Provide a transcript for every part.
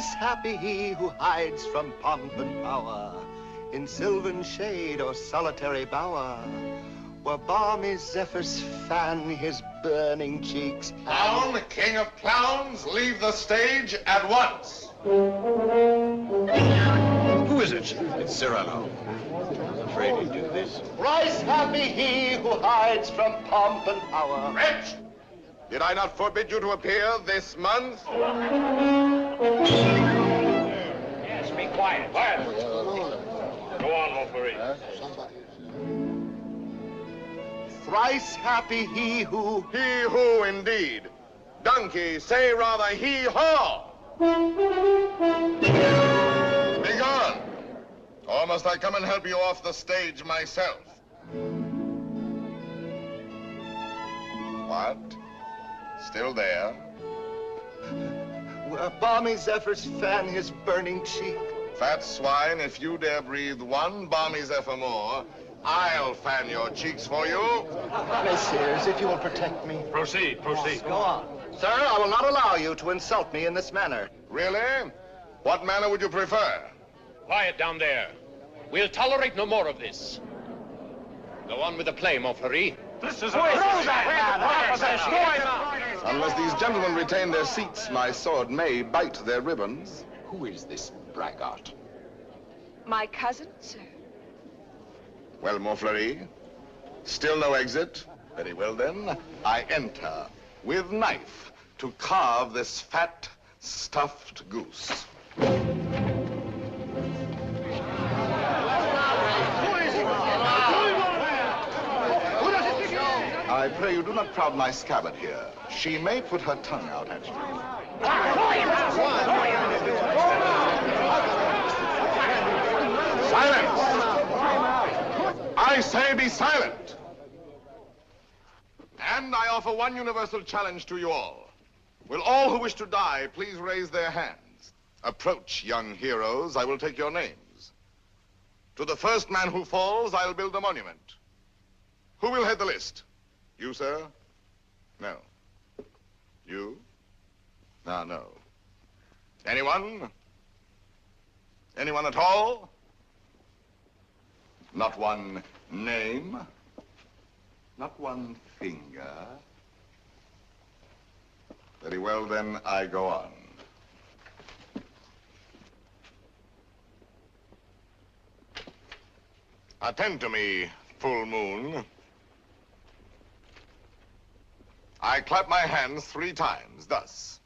Thrice happy he who hides from pomp and power in sylvan shade or solitary bower, where balmy zephyrs fan his burning cheeks. Clown, king of clowns, leave the stage at once. Who is it? It's Cyrano. I'm afraid he'd do this. Thrice happy he who hides from pomp and power. Wretch! Did I not forbid you to appear this month? Yes, be quiet. Quiet. Go on, Montfleury. Thrice happy he who... He who, indeed. Donkey, say rather he-haw. Be gone. Or must I come and help you off the stage myself? What? Still there? Where balmy zephyrs fan his burning cheek. Fat swine, if you dare breathe one balmy zephyr more, I'll fan your cheeks for you. Messieurs, if you will protect me. Proceed, proceed. Go on. Sir, I will not allow you to insult me in this manner. Really? What manner would you prefer? Quiet down there. We'll tolerate no more of this. Go on with the play, Montfleury. This is Unless these gentlemen retain their seats, my sword may bite their ribbons. Who is this braggart? My cousin, sir. Well, Montfleury, still no exit? Very well, then. I enter with knife to carve this fat, stuffed goose. I pray you do not crowd my scabbard here. She may put her tongue out at you. Silence! I say be silent! And I offer one universal challenge to you all. Will all who wish to die please raise their hands? Approach, young heroes. I will take your names. To the first man who falls, I'll build a monument. Who will head the list? You, sir? No. You? No. Anyone? Anyone at all? Not one name? Not one finger? Very well, then, I go on. Attend to me, full moon. I clap my hands 3 times, thus.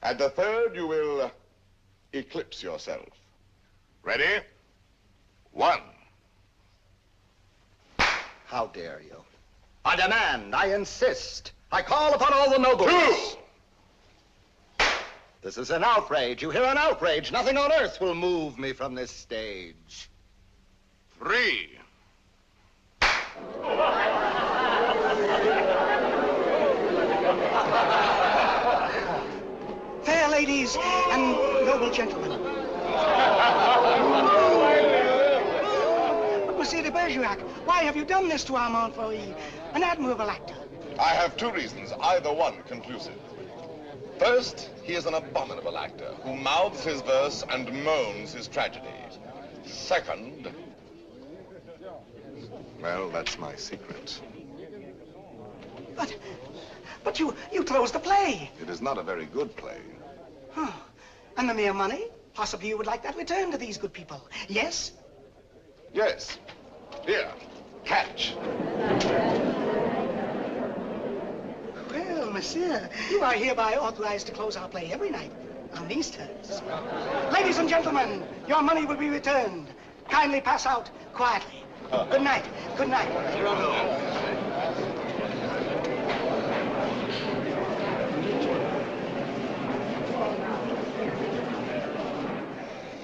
At the third, you will eclipse yourself. Ready? 1. How dare you? I demand, I insist. I call upon all the nobles. 2. This is an outrage. You hear, an outrage. Nothing on earth will move me from this stage. 3. Fair ladies and noble gentlemen. Monsieur de Bergerac, why have you done this to our Montfleury, an admirable actor? I have 2 reasons, either one conclusive. First, he is an abominable actor who mouths his verse and moans his tragedy. Second, well, that's my secret. But you closed the play. It is not a very good play. Huh. And the mere money? Possibly you would like that returned to these good people. Yes? Yes. Here, catch. Well, monsieur, you are hereby authorized to close our play every night on these terms. Ladies and gentlemen, your money will be returned. Kindly pass out quietly. Good night. Good night.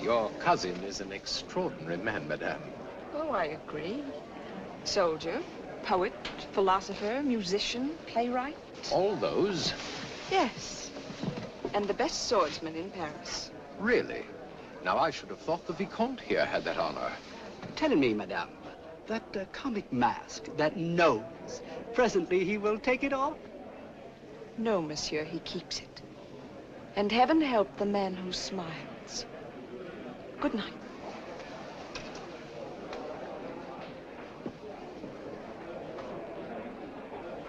Your cousin is an extraordinary man, madame. Oh, I agree. Soldier, poet, philosopher, musician, playwright. All those? Yes. And the best swordsman in Paris. Really? Now, I should have thought the Vicomte here had that honor. Tell me, madame, that comic mask, that nose, presently he will take it off? No, monsieur, he keeps it. And heaven help the man who smiles. Good night.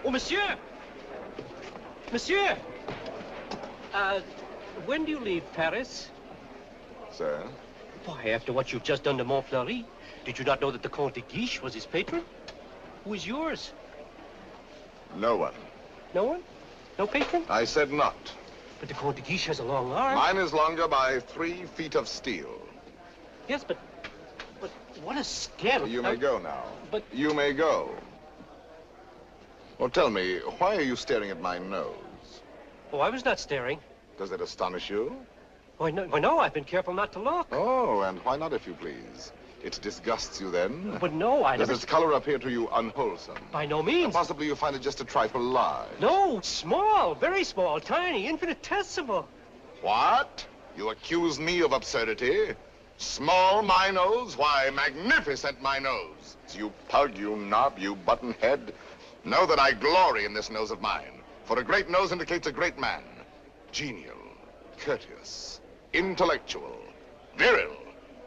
Oh, monsieur! Monsieur! When do you leave Paris? Sir? Why, after what you've just done to Montfleury, did you not know that the Comte de Guiche was his patron? Who is yours? No one. No one? No patron? I said not. But the Comte de Guiche has a long arm. Mine is longer by 3 feet of steel. Yes, but what a scandal. You may go now. But... You may go. Well, tell me, why are you staring at my nose? Oh, I was not staring. Does it astonish you? Why, no, I've been careful not to look. Oh, and why not, if you please? It disgusts you then? But no, I Does never... its color appear to you unwholesome? By no means. Possibly you find it just a trifle large. No, small, very small, tiny, infinitesimal. What? You accuse me of absurdity? Small, my nose? Why, magnificent, my nose. You pug, you knob, you button head. Know that I glory in this nose of mine. For a great nose indicates a great man. Genial, courteous, intellectual, virile,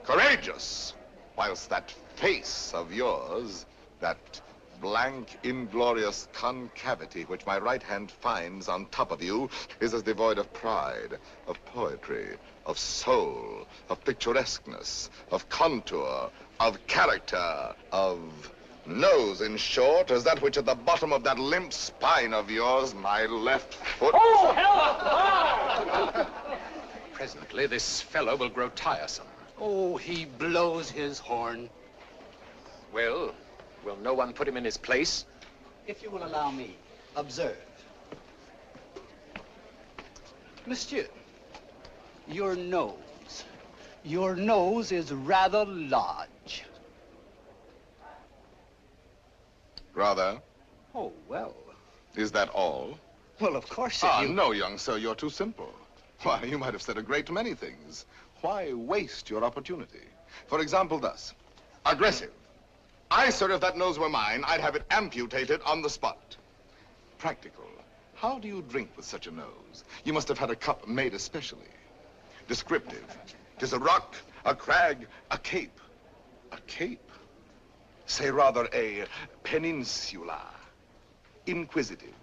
courageous. Whilst that face of yours, that blank, inglorious concavity which my right hand finds on top of you, is as devoid of pride, of poetry, of soul, of picturesqueness, of contour, of character, of nose, in short, as that which at the bottom of that limp spine of yours, my left foot... Oh, help! Presently, this fellow will grow tiresome. Oh, he blows his horn. Well, will no one put him in his place? If you will allow me, observe. Monsieur, your nose. Your nose is rather large. Rather? Oh, well. Is that all? Well, of course, if you... No, young sir, you're too simple. Why, you might have said a great many things. Why waste your opportunity? For example, thus. Aggressive. Sir, if that nose were mine, I'd have it amputated on the spot. Practical. How do you drink with such a nose? You must have had a cup made especially. Descriptive. 'Tis a rock, a crag, a cape. A cape? Say rather a peninsula. Inquisitive.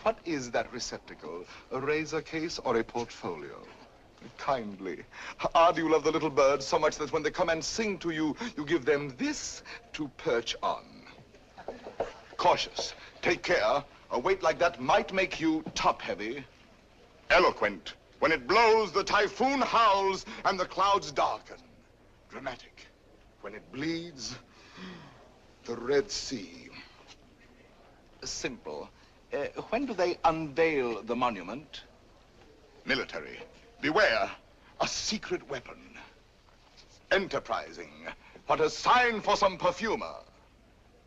What is that receptacle? A razor case or a portfolio? Kindly. Do you love the little birds so much that when they come and sing to you, you give them this to perch on? Cautious. Take care. A weight like that might make you top-heavy. Eloquent. When it blows, the typhoon howls and the clouds darken. Dramatic. When it bleeds, the Red Sea. Simple. When do they unveil the monument? Military. Beware, a secret weapon. Enterprising. What a sign for some perfumer.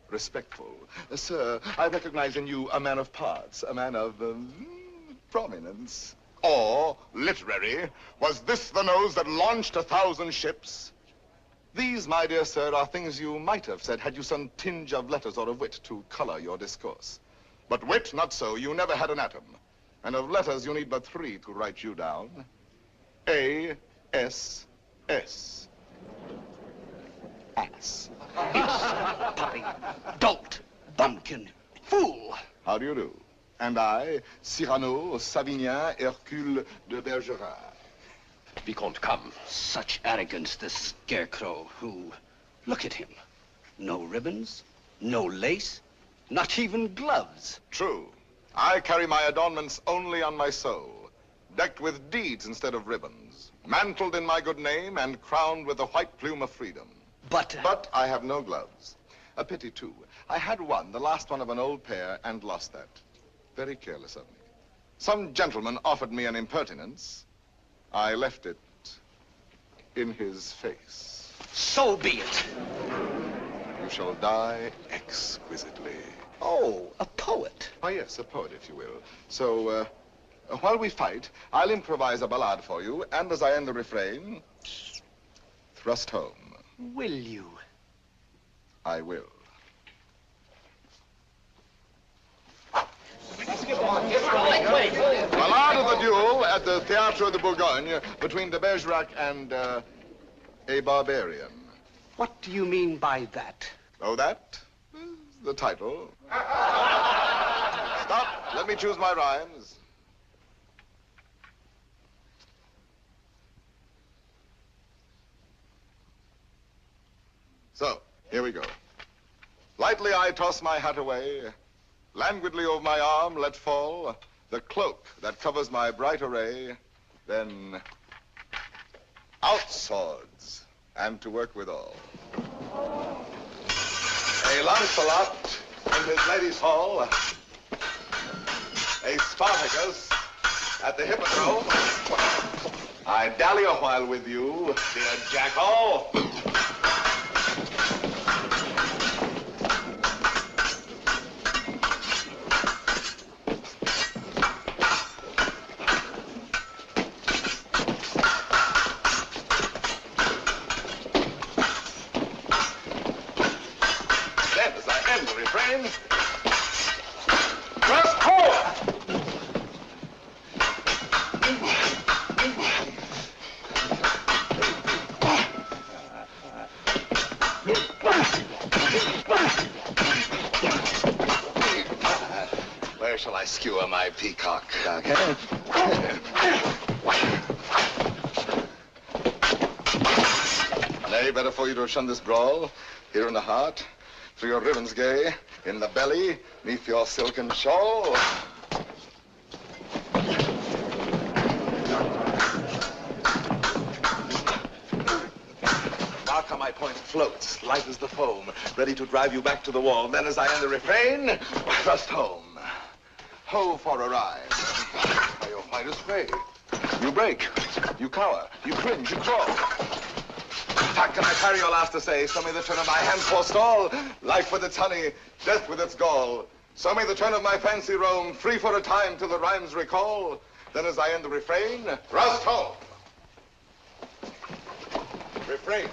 Respectful. Sir, I recognize in you a man of parts, a man of prominence. Or, literary, was this the nose that launched 1,000 ships? These, my dear sir, are things you might have said had you some tinge of letters or of wit to color your discourse. But wit, not so. You never had an atom. And of letters, you need but 3 to write you down. A-S-S. Ass. Puppy, dolt, bumpkin, fool. How do you do? And I, Cyrano, Savinien, Hercule de Bergerac. Vicomte, come. Such arrogance, this scarecrow who... Look at him. No ribbons, no lace, not even gloves. True. I carry my adornments only on my soul, decked with deeds instead of ribbons, mantled in my good name and crowned with the white plume of freedom. But I have no gloves. A pity, too. I had one, the last one of an old pair, and lost that. Very careless of me. Some gentleman offered me an impertinence. I left it in his face. So be it. You shall die exquisitely. Oh, a poet. Oh, yes, a poet, if you will. So, while we fight, I'll improvise a ballade for you, and as I end the refrain, thrust home. Will you? I will. Ballade of the duel at the Théâtre de Bourgogne between de Bergerac and a barbarian. What do you mean by that? Oh, that? The title. Stop. Let me choose my rhymes. So, here we go. Lightly I toss my hat away, languidly over my arm let fall the cloak that covers my bright array, then out swords, and to work withal. A Lancelot in his lady's hall, a Spartacus at the hippodrome. I dally a while with you, dear jackal. Where shall I skewer my peacock? Nay, better for you to shun this brawl. Here in the heart, through your ribbons gay, in the belly, neath your silken shawl. Now come my point floats, light as the foam, ready to drive you back to the wall. Then as I end the refrain, thrust home. Ho for a rhyme. By your finest prey. You break, you cower, you cringe, you crawl. Tack, can I carry your last essay? Show me the turn of my hand forestall. Life with its honey, death with its gall. Show me the turn of my fancy roam, free for a time till the rhymes recall. Then as I end the refrain, thrust home. Refrain.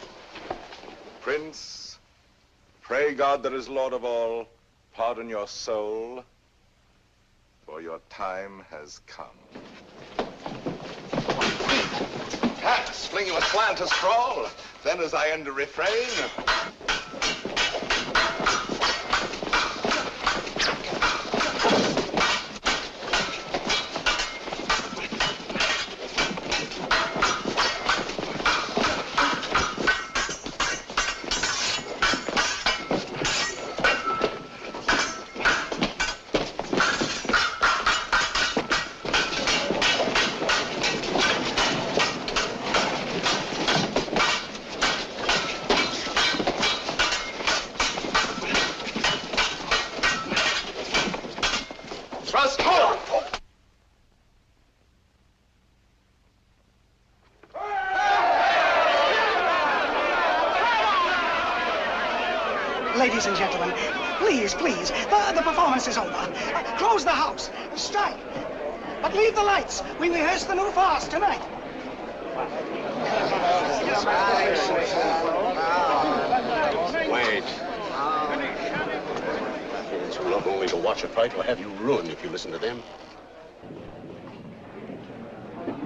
Prince, pray God that is Lord of all, pardon your soul, for your time has come. Hats, fling you aslant a scrawl. Then as I end the refrain, thrust home. Ladies and gentlemen, please, please, the performance is over. Close the house, strike. But leave the lights. We rehearse the new farce tonight. Wait. It's not only to watch a fight, will have you ruined if you listen to them.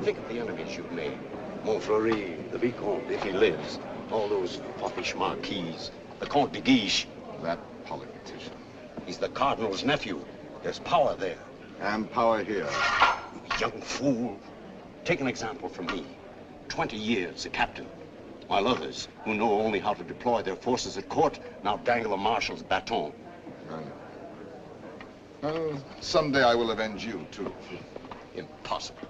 Think of the enemies you've made. Montfleury, the Vicomte, if he lives. All those foppish marquises. The Comte de Guiche. That politician. He's the Cardinal's nephew. There's power there. And power here. Young fool. Take an example from me. 20 years a captain. While others, who know only how to deploy their forces at court, now dangle a marshal's baton. Someday I will avenge you, too. Impossible.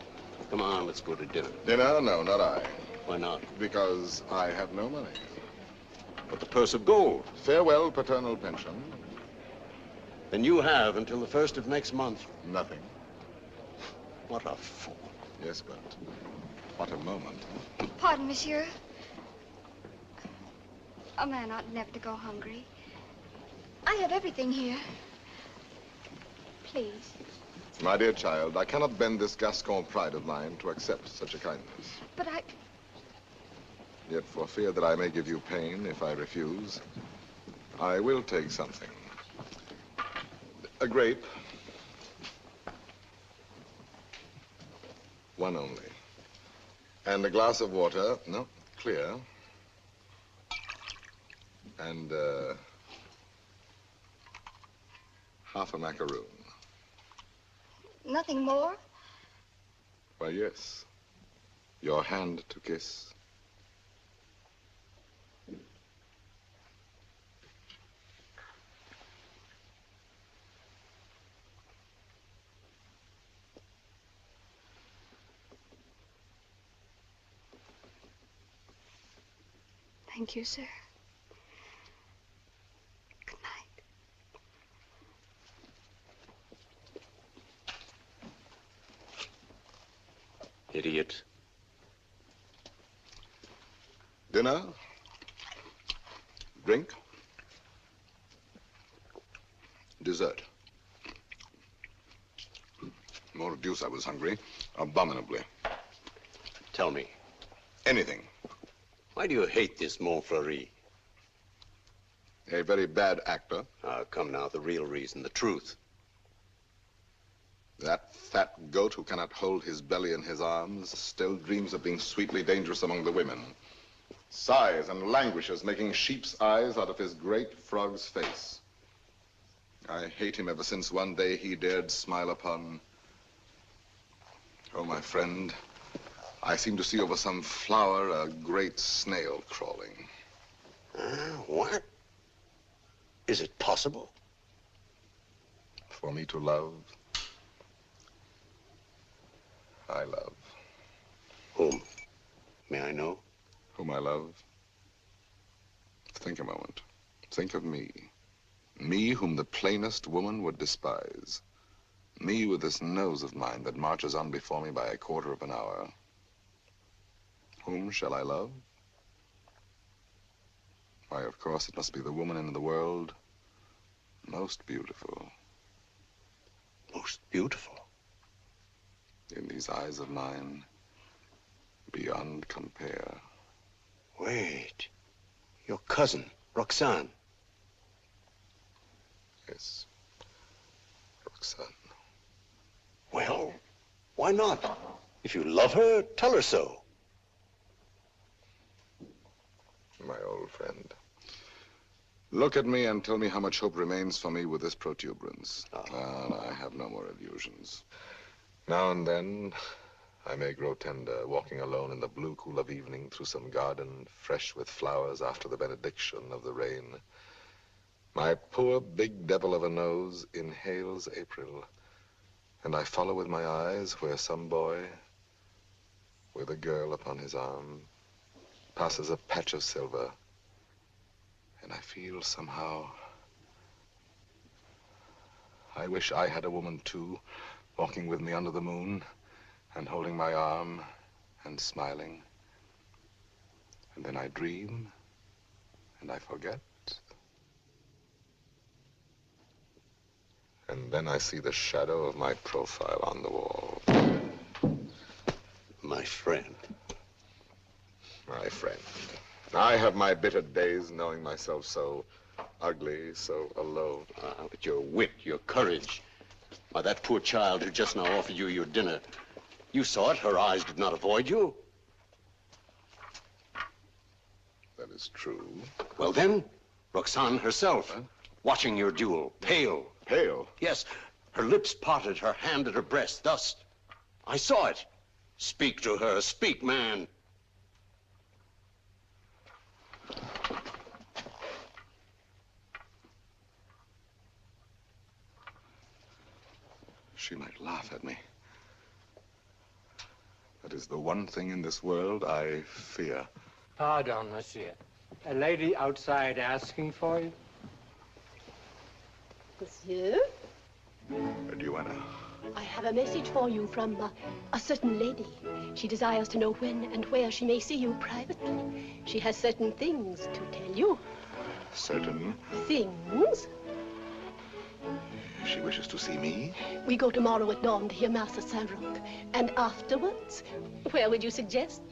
Come on, let's go to dinner. Dinner? No, not I. Why not? Because I have no money. But the purse of gold. Farewell, paternal pension. Then you have until the 1st of next month. Nothing. What a fool. Yes, but what a moment. Pardon, monsieur. A man ought never to go hungry. I have everything here. Please. My dear child, I cannot bend this Gascon pride of mine to accept such a kindness. But I... Yet for fear that I may give you pain if I refuse, I will take something. A grape, One only. And a glass of water. No, clear. And, half a macaroon. Nothing more? Why, yes. Your hand to kiss. Thank you, sir. Good night. Idiot. Dinner? Drink? Dessert? More deuce, I was hungry. Abominably. Tell me, Anything. why do you hate this Montfleury? A very bad actor. Come now, the real reason, the truth. That fat goat who cannot hold his belly in his arms still dreams of being sweetly dangerous among the women. Sighs and languishes, making sheep's eyes out of his great frog's face. I hate him ever since one day he dared smile upon... Oh, my friend, I seem to see over some flower a great snail crawling. What? Is it possible? For me to love, I love. Whom? May I know? Whom I love? Think a moment. Think of me. Me whom the plainest woman would despise. Me with this nose of mine that marches on before me by a quarter of an hour. Whom shall I love? Why, of course, it must be the woman in the world most beautiful. Most beautiful? In these eyes of mine, beyond compare. Wait. Your cousin, Roxane. Yes, Roxane. Well, why not? If you love her, tell her so. My old friend. Look at me and tell me how much hope remains for me with this protuberance. I have no more illusions. Now and then, I may grow tender, walking alone in the blue cool of evening through some garden fresh with flowers after the benediction of the rain. My poor big devil of a nose inhales April, and I follow with my eyes where some boy, with a girl upon his arm, passes a patch of silver, and I feel somehow, I wish I had a woman too, walking with me under the moon, and holding my arm, and smiling. And then I dream, and I forget. And then I see the shadow of my profile on the wall. My friend. My friend. I have my bitter days knowing myself so ugly, so alone. But your wit, your courage. Why, that poor child who just now offered you your dinner. You saw it. Her eyes did not avoid you. That is true. Well, then, Roxane herself, watching your duel, pale. Pale? Yes, her lips parted, her hand at her breast, thus. I saw it. Speak to her. Speak, man. She might laugh at me. That is the one thing in this world I fear. Pardon, monsieur. A lady outside asking for you? Monsieur? Duenna. I have a message for you from a certain lady. She desires to know when and where she may see you privately. She has certain things to tell you. Certain? Things? She wishes to see me? We go tomorrow at dawn to hear Mass at Saint-Roch. And afterwards, where would you suggest?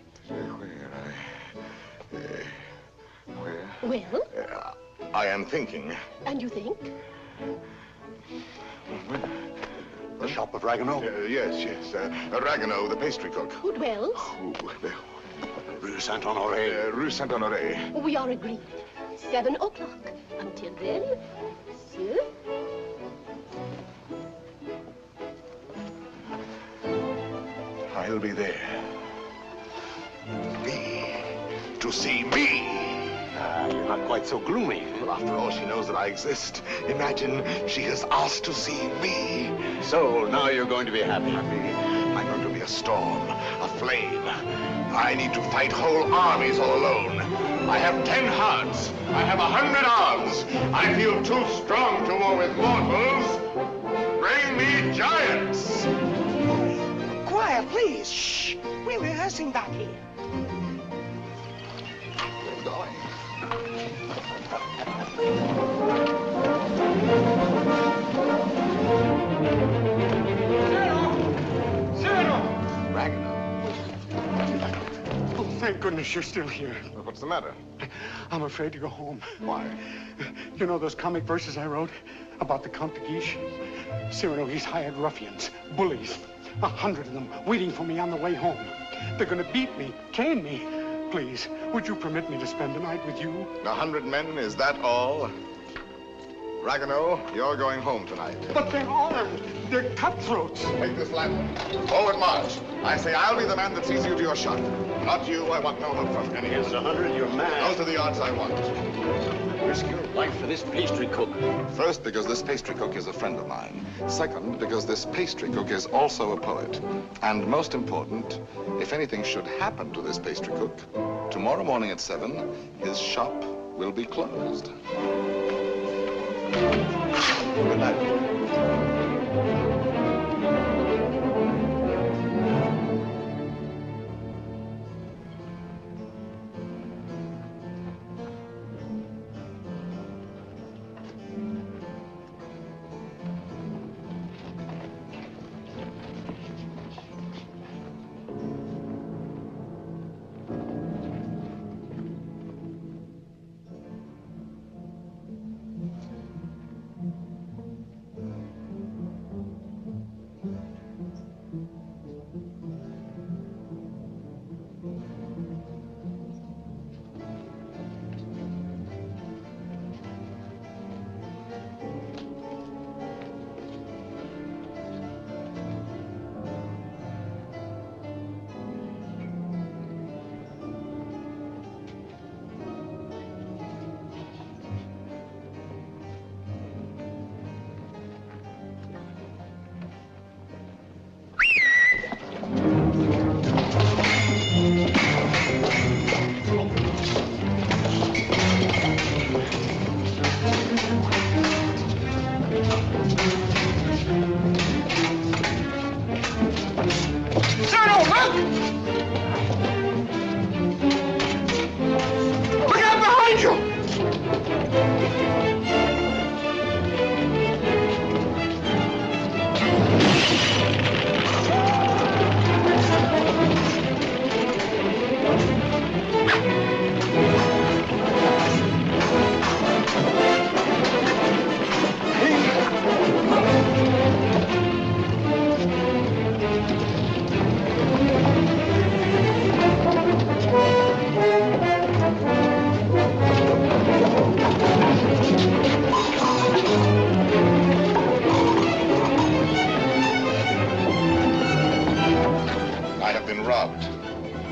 Where? Well? I am thinking. And you think? The shop of Ragueneau? Yes. Ragueneau, the pastry cook. Who dwells? Rue Saint-Honoré. Rue Saint-Honoré. We are agreed. 7 o'clock. Until then, sir. I'll be there. To see me. You're not quite so gloomy. Well, after all, she knows that I exist. Imagine she is asked to see me. So, now you're going to be happy. I'm going to be a storm, a flame. I need to fight whole armies all alone. I have 10 hearts. I have 100 arms. I feel too strong to war with mortals. Bring me giants. Quiet, please. Shh. We're rehearsing back here. We're going. Cyrano! Ragueneau. Oh, thank goodness you're still here. Well, what's the matter? I'm afraid to go home. Why? You know those comic verses I wrote about the Count de Guiche? Cyrano, he's hired ruffians, bullies, 100 of them waiting for me on the way home. They're going to beat me, cane me. Please, would you permit me to spend the night with you? 100 men, is that all? Ragueneau, you're going home tonight. But they're armed. They're cutthroats. Take this lantern. Forward march. I say I'll be the man that sees you to your shot. Not you. I want no help from any. Against 100, you're mad. Those are the odds I want. Risk your life for this pastry cook. First, because this pastry cook is a friend of mine. Second, because this pastry cook is also a poet. And most important, if anything should happen to this pastry cook, tomorrow morning at 7, his shop will be closed. Good night.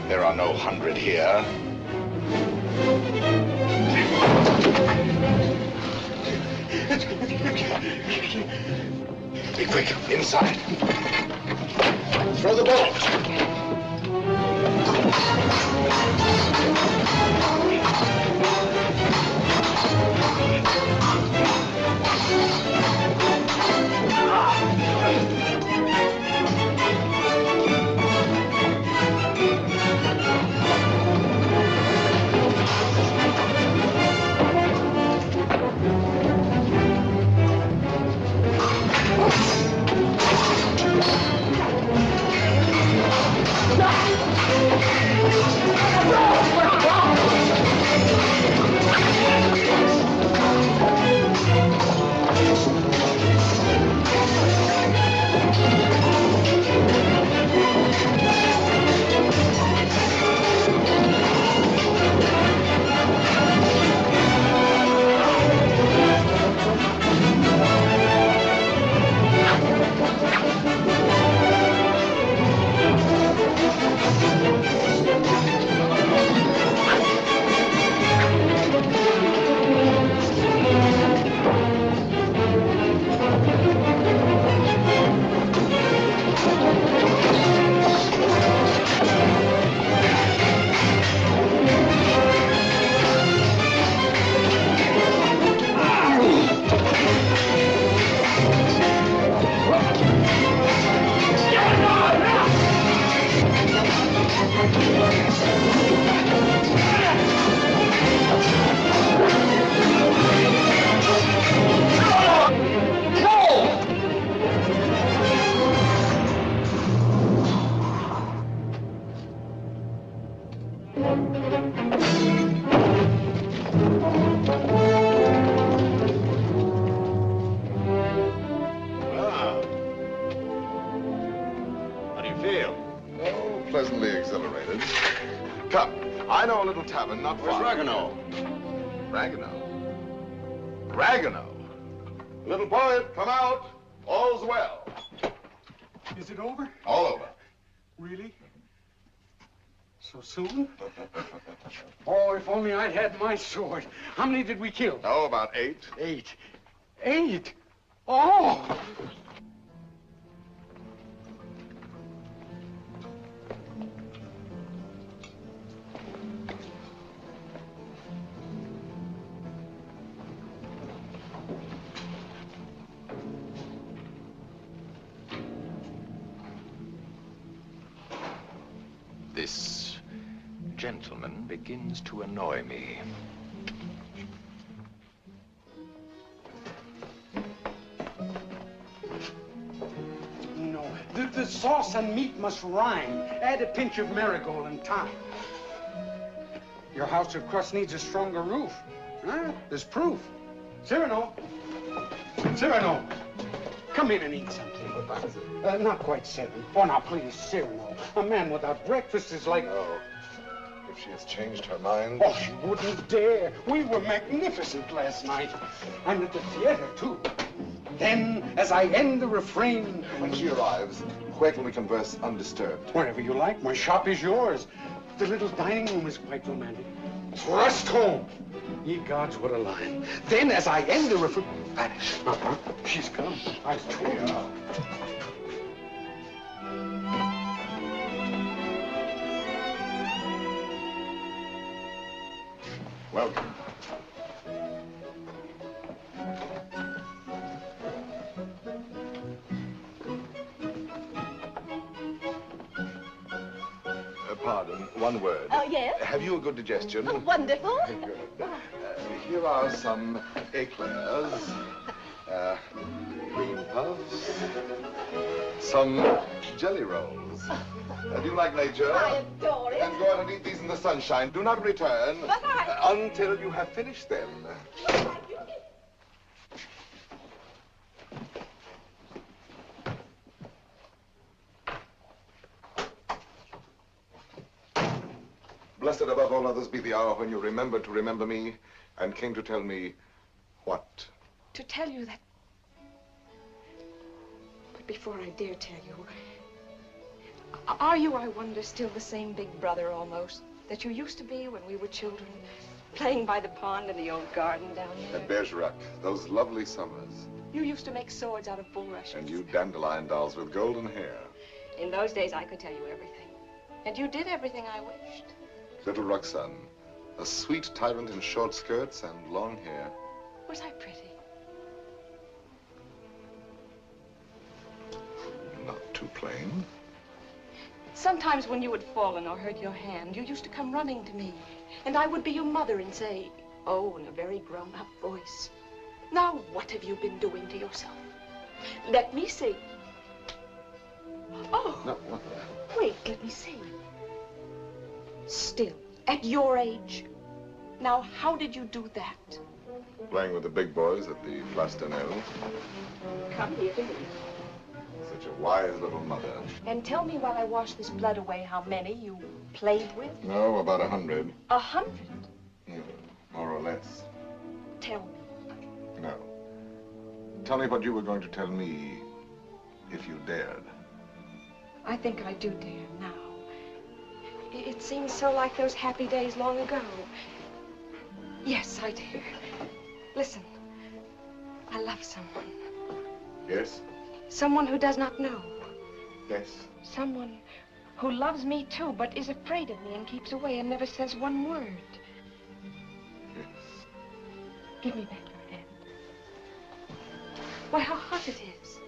There are no 100 here. Be quick, inside. Throw the bolt. How do you feel? Oh, pleasantly exhilarated. Come, I know a little tavern not far. Where's Ragueneau? Ragueneau? Ragueneau? Little poet, come out. All's well. Is it over? All over. Really? So soon? Oh, if only I'd had my sword. How many did we kill? Oh, about 8. 8. 8? Oh! This gentleman begins to annoy me. No, the sauce and meat must rhyme. Add a pinch of marigold and thyme. Your house of crust needs a stronger roof. Huh? There's proof. Cyrano! Cyrano! Come in and eat something. Not quite 7. Oh, now, please, Cyrano. A man without breakfast is like... Oh, if she has changed her mind... Oh, she wouldn't dare. We were magnificent last night. And at the theater, too. Then, as I end the refrain... When she arrives, where can we converse undisturbed? Wherever you like. My shop is yours. The little dining room is quite romantic. Thrust home. Ye gods, what a line. Then, as I end the refrain... Vanish. She's come. I was told you. Welcome. Pardon, one word. Oh, yes? Have you a good digestion? Oh, wonderful. Good. Here are some eclairs, cream puffs, some jelly rolls. Do you like nature? I adore it. Then go out and eat these in the sunshine. Do not return until you have finished them. Blessed above all others be the hour when you remembered to remember me and came to tell me what? To tell you that... But before I dare tell you, are you, I wonder, still the same big brother almost that you used to be when we were children, playing by the pond in the old garden down there? At Bergerac, those lovely summers. You used to make swords out of bulrushes. And you dandelion dolls with golden hair. In those days, I could tell you everything. And you did everything I wished. Little Roxanne, a sweet tyrant in short skirts and long hair. Was I pretty? Not too plain. Sometimes when you had fallen or hurt your hand, you used to come running to me. And I would be your mother and say, oh, in a very grown-up voice, now what have you been doing to yourself? Let me see. Oh. No, what? Wait, let me see. Still, at your age. Now, how did you do that? Playing with the big boys at the Place d'Anel. Come here to me. Such a wise little mother. And tell me while I wash this blood away how many you played with. No, about 100. 100? More or less. Tell me. No. Tell me what you were going to tell me if you dared. I think I do dare now. It seems so like those happy days long ago. Yes, I dare. Listen, I love someone. Yes? Someone who does not know. Yes. Someone who loves me too, but is afraid of me and keeps away and never says one word. Yes. Give me back your hand. Why, how hot it is.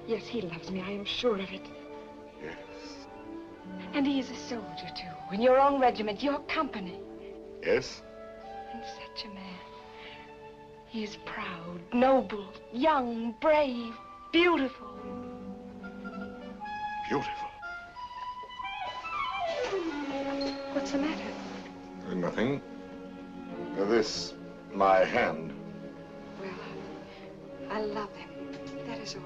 Yes, he loves me, I am sure of it. Yes. And he is a soldier, too, in your own regiment, your company. Yes? And such a man. He is proud, noble, young, brave, beautiful. Beautiful. What's the matter? Nothing. This, my hand. Well, I love him. That is all.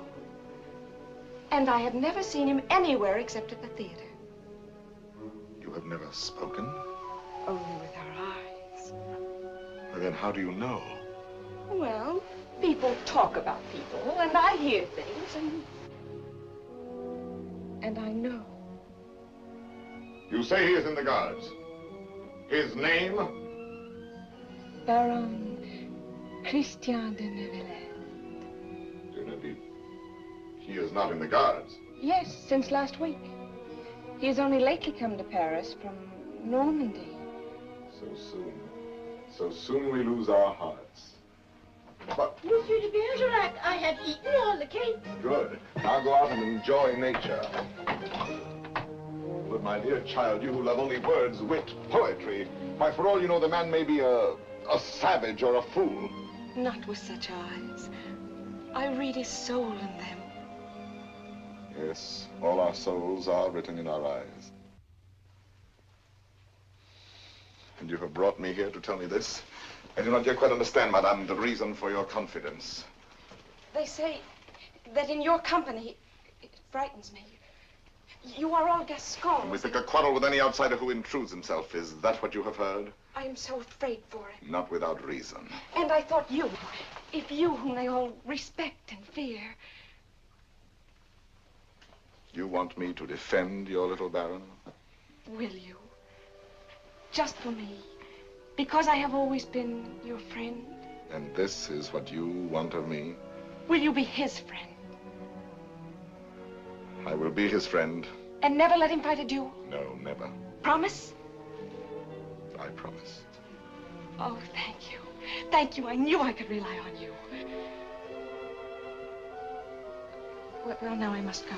And I have never seen him anywhere except at the theater. You have never spoken? Only with our eyes. Well, then how do you know? Well, people talk about people, and I hear things, and I know. You say he is in the Guards. His name? Baron Christian de Neuvillette. He is not in the Guards. Yes, since last week. He has only lately come to Paris from Normandy. So soon. So soon we lose our hearts. But... Monsieur de Bergerac, I have eaten all the cake. Good. Now go out and enjoy nature. But my dear child, you who love only words, wit, poetry, why, for all you know, the man may be a savage or a fool. Not with such eyes. I read his soul in them. Yes, all our souls are written in our eyes. And you have brought me here to tell me this? I do not yet quite understand, madame, the reason for your confidence. They say that in your company, it frightens me. You are all Gascons. We pick a quarrel with any outsider who intrudes himself. Is that what you have heard? I am so afraid for him. Not without reason. And I thought you, if you whom they all respect and fear. You want me to defend your little baron? Will you? Just for me. Because I have always been your friend. And this is what you want of me? Will you be his friend? I will be his friend. And never let him fight a duel? No, never. Promise? I promise. Oh, thank you. Thank you. I knew I could rely on you. Well, now I must go.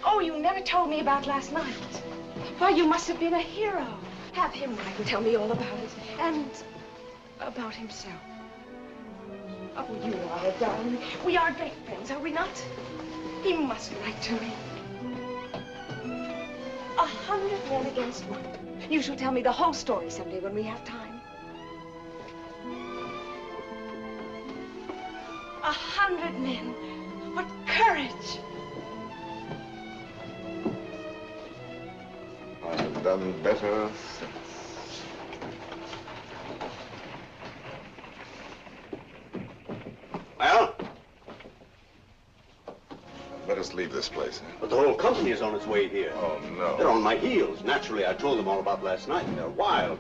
Oh, you never told me about last night. Why, you must have been a hero. Have him write and tell me all about it. And about himself. Oh, you are a darling. We are great friends, are we not? He must write to me. 100 men against one. You shall tell me the whole story someday when we have time. 100 men. What courage! I have done better since. Well? Let us leave this place. But the whole company is on its way here. Oh, no. They're on my heels. Naturally, I told them all about last night. They're wild.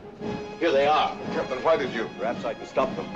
Here they are. Captain, why did you? Perhaps I can stop them.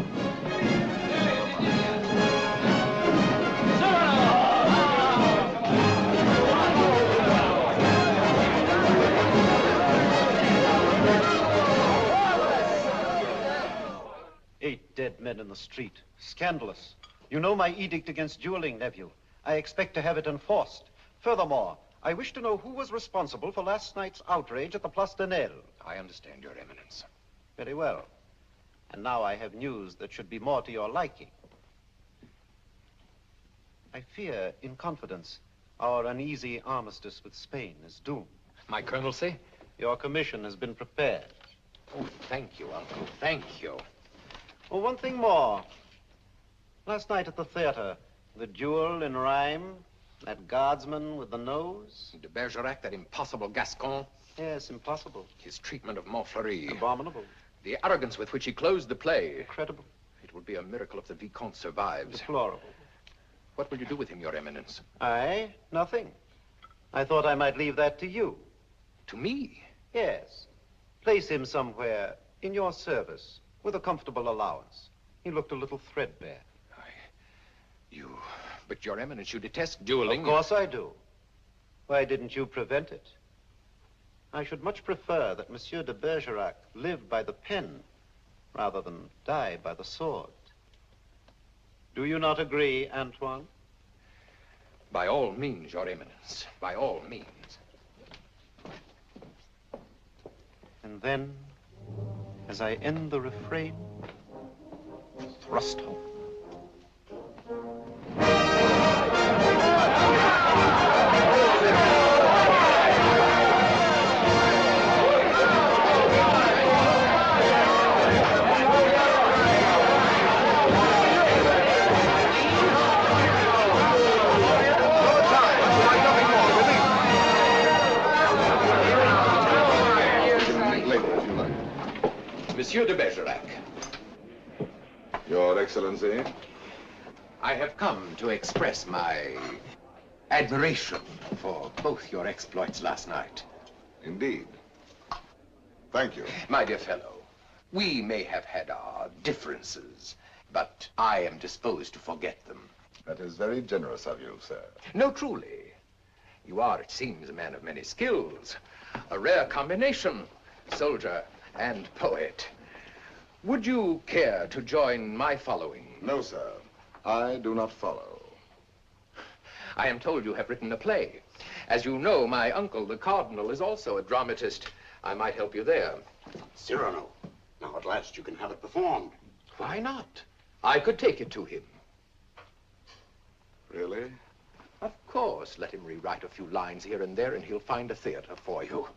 Dead men in the street. Scandalous. You know my edict against dueling, nephew. I expect to have it enforced. Furthermore, I wish to know who was responsible for last night's outrage at the Place de Nesle. I understand, Your Eminence. Very well. And now I have news that should be more to your liking. I fear, in confidence, our uneasy armistice with Spain is doomed. My colonelcy? Your commission has been prepared. Oh, thank you, Uncle. Thank you. Oh, one thing more. Last night at the theater, the duel in rhyme, that guardsman with the nose. De Bergerac, that impossible Gascon. Yes, impossible. His treatment of Montfleury. Abominable. The arrogance with which he closed the play. Incredible. It would be a miracle if the Vicomte survives. Deplorable. What will you do with him, Your Eminence? I? Nothing. I thought I might leave that to you. To me? Yes. Place him somewhere in your service. With a comfortable allowance. He looked a little threadbare. But Your Eminence, you detest dueling. Of course I do. Why didn't you prevent it? I should much prefer that Monsieur de Bergerac live by the pen rather than die by the sword. Do you not agree, Antoine? By all means, Your Eminence. By all means. And then, as I end the refrain, thrust home. Monsieur de Bergerac. Your Excellency. I have come to express my admiration for both your exploits last night. Indeed. Thank you. My dear fellow, we may have had our differences, but I am disposed to forget them. That is very generous of you, sir. No, truly. You are, it seems, a man of many skills. A rare combination, soldier and poet. Would you care to join my following? No, sir. I do not follow. I am told you have written a play. As you know, my uncle, the Cardinal, is also a dramatist. I might help you there. Cyrano, now at last you can have it performed. Why not? I could take it to him. Really? Of course. Let him rewrite a few lines here and there, and he'll find a theater for you.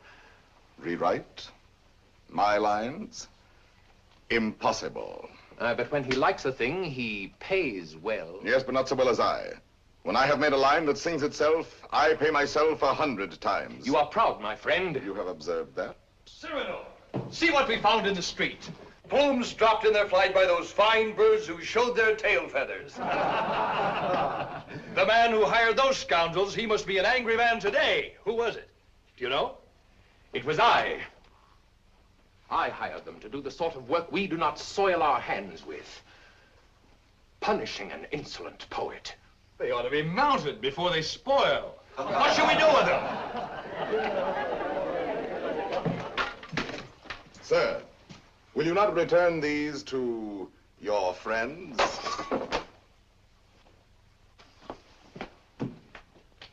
Rewrite? My lines? Impossible. But when he likes a thing, he pays well. Yes, but not so well as I. When I have made a line that sings itself, I pay myself 100 times. You are proud, my friend. You have observed that? Cyrano, see what we found in the street. Plumes dropped in their flight by those fine birds who showed their tail feathers. The man who hired those scoundrels, he must be an angry man today. Who was it? Do you know? It was I. I hired them to do the sort of work we do not soil our hands with. Punishing an insolent poet. They ought to be mounted before they spoil. What should we do with them? Sir, will you not return these to your friends?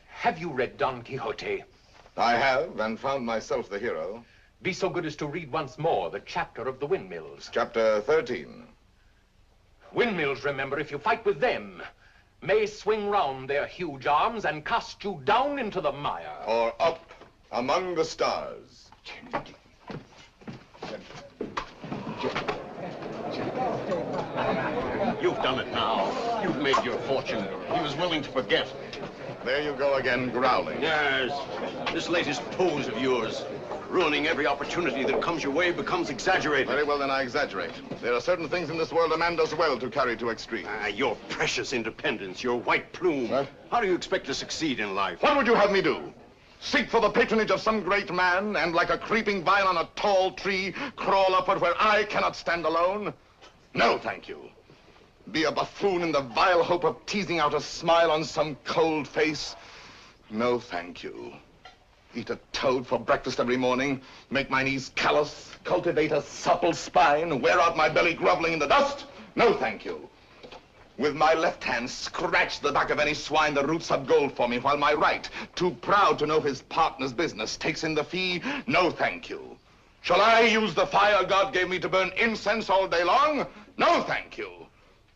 Have you read Don Quixote? I have, and found myself the hero. Be so good as to read once more the chapter of the windmills. Chapter 13. Windmills, remember, if you fight with them, may swing round their huge arms and cast you down into the mire. Or up among the stars. You've done it now. You've made your fortune. He was willing to forget. There you go again, growling. Yes. This latest pose of yours, ruining every opportunity that comes your way, becomes exaggerated. Very well, then I exaggerate. There are certain things in this world a man does well to carry to extreme. Your precious independence, your white plume. What? How do you expect to succeed in life? What would you have me do? Seek for the patronage of some great man, and like a creeping vine on a tall tree, crawl upward where I cannot stand alone? No, thank you. Be a buffoon in the vile hope of teasing out a smile on some cold face? No, thank you. Eat a toad for breakfast every morning, make my knees callous, cultivate a supple spine, wear out my belly groveling in the dust? No, thank you. With my left hand, scratch the back of any swine that roots up gold for me, while my right, too proud to know his partner's business, takes in the fee? No, thank you. Shall I use the fire God gave me to burn incense all day long? No, thank you.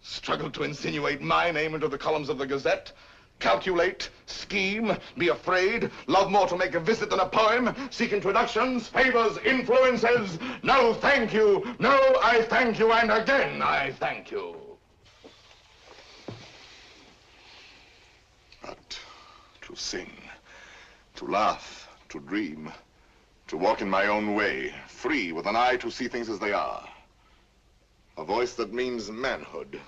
Struggle to insinuate my name into the columns of the Gazette? Calculate, scheme, be afraid, love more to make a visit than a poem, seek introductions, favors, influences? No, thank you. No, I thank you, and again, I thank you. But to sing, to laugh, to dream, to walk in my own way, free, with an eye to see things as they are. A voice that means manhood.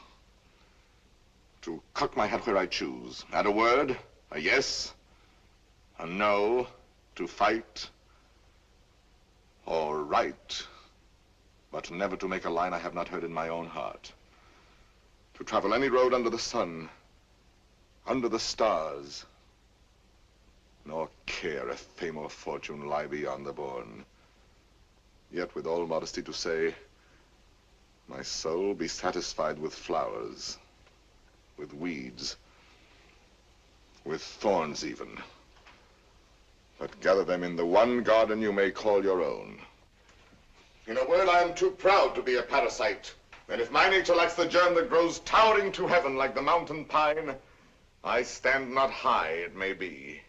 To cock my hat where I choose. Add a word, a yes, a no, to fight or write, but never to make a line I have not heard in my own heart. To travel any road under the sun, under the stars, nor care if fame or fortune lie beyond the bourne. Yet with all modesty to say, my soul be satisfied with flowers, with weeds, with thorns even. But gather them in the one garden you may call your own. In a word, I am too proud to be a parasite. And if my nature lacks the germ that grows towering to heaven like the mountain pine, I stand not high, it may be,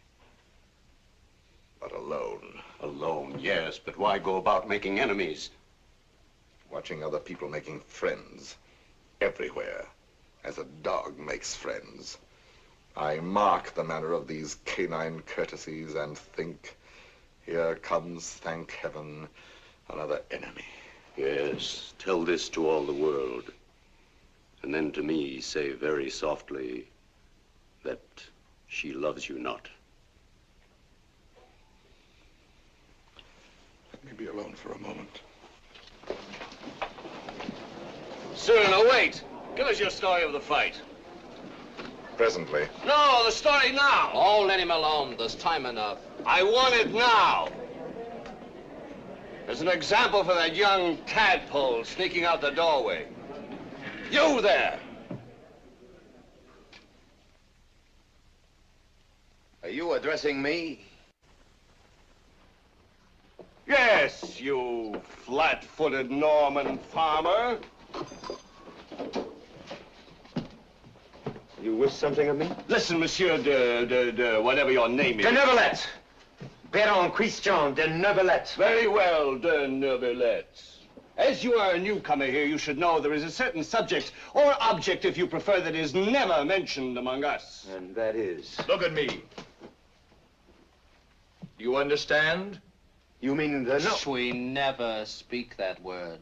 but alone. Alone, yes, but why go about making enemies? Watching other people making friends everywhere, as a dog makes friends. I mark the manner of these canine courtesies and think, here comes, thank heaven, another enemy. Yes, tell this to all the world. And then to me say very softly that she loves you not. Let me be alone for a moment. Cyrano, wait. Give us your story of the fight. Presently. No, the story now. Oh, let him alone. There's time enough. I want it now. As an example for that young tadpole sneaking out the doorway. You there. Are you addressing me? Yes, you flat-footed Norman farmer. You wish something of me? Listen, Monsieur de whatever your name is. De Neuvillette. Baron Christian de Neuvillette. Very well, de Neuvillette. As you are a newcomer here, you should know there is a certain subject, or object if you prefer, that is never mentioned among us. And that is? Look at me. You understand? You mean the no? We never speak that word.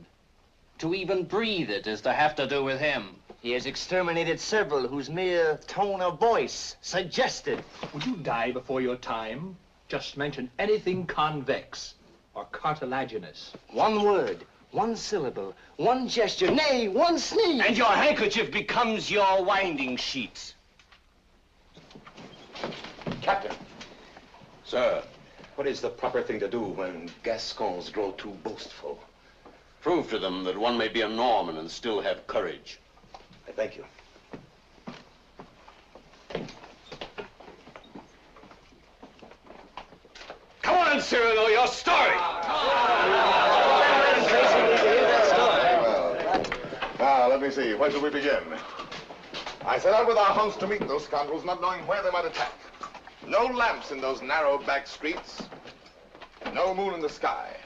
To even breathe it is to have to do with him. He has exterminated several whose mere tone of voice suggested. Would you die before your time? Just mention anything convex or cartilaginous. One word, one syllable, one gesture, nay, one sneeze. And your handkerchief becomes your winding sheet. Captain. Sir, what is the proper thing to do when Gascons grow too boastful? Prove to them that one may be a Norman and still have courage. I thank you. Come on, Cyrano, your story. Now, let me see. Where shall we begin? I set out with our host to meet those scoundrels, not knowing where they might attack. No lamps in those narrow back streets. No moon in the sky.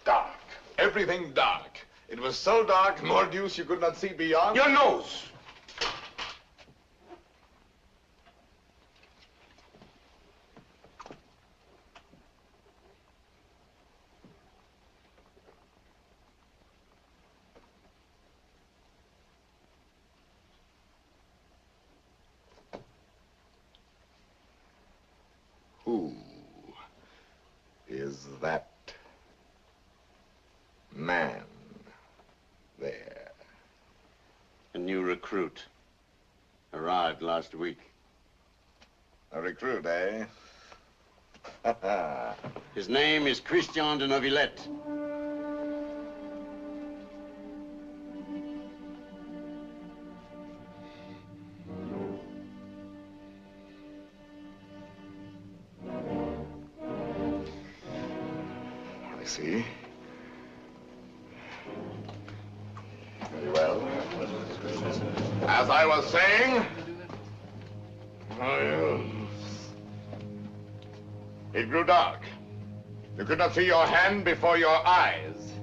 Dark. Everything dark. It was so dark, mordius, you could not see beyond. Your nose. Who is that man there? A new recruit. Arrived last week. A recruit, eh? His name is Christian de Neuvillette. I see. Very well. As I was saying, it grew dark. You could not see your hand before your eyes.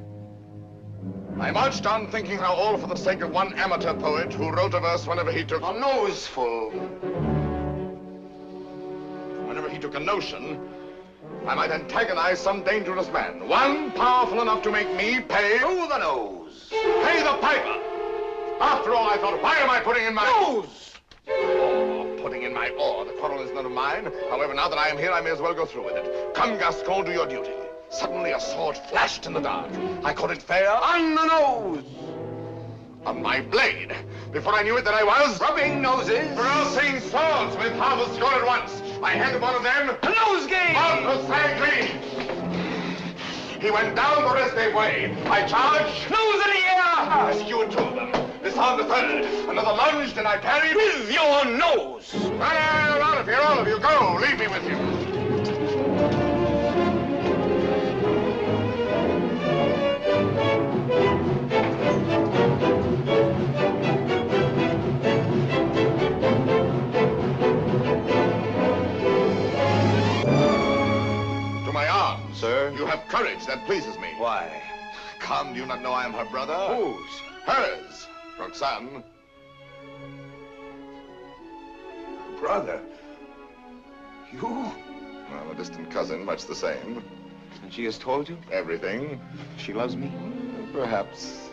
I marched on thinking how all for the sake of one amateur poet who wrote a verse whenever he took a noseful. Whenever he took a notion, I might antagonize some dangerous man. One powerful enough to make me pay through the nose. Pay the piper. After all, I thought, why am I putting in my nose? Oh, putting in my oar. The quarrel is none of mine. However, now that I am here, I may as well go through with it. Come, Gascon, do your duty. Suddenly a sword flashed in the dark. I caught it fair on the nose. On my blade. Before I knew it, that I was rubbing noses. Crossing swords with half a score at once. I handed one of them a nosegay. He went down the restive way. I charged. Nose in the air. Rescued two of them. Disarmed the third. Another lunged and I parried with your nose. Run out of here, all of you. Go. Leave me with you. Sir? You have courage. That pleases me. Why? Come, do you not know I am her brother? Whose? Hers. Roxanne. Brother? You? Well, a distant cousin, much the same. And she has told you? Everything. She loves me? Perhaps.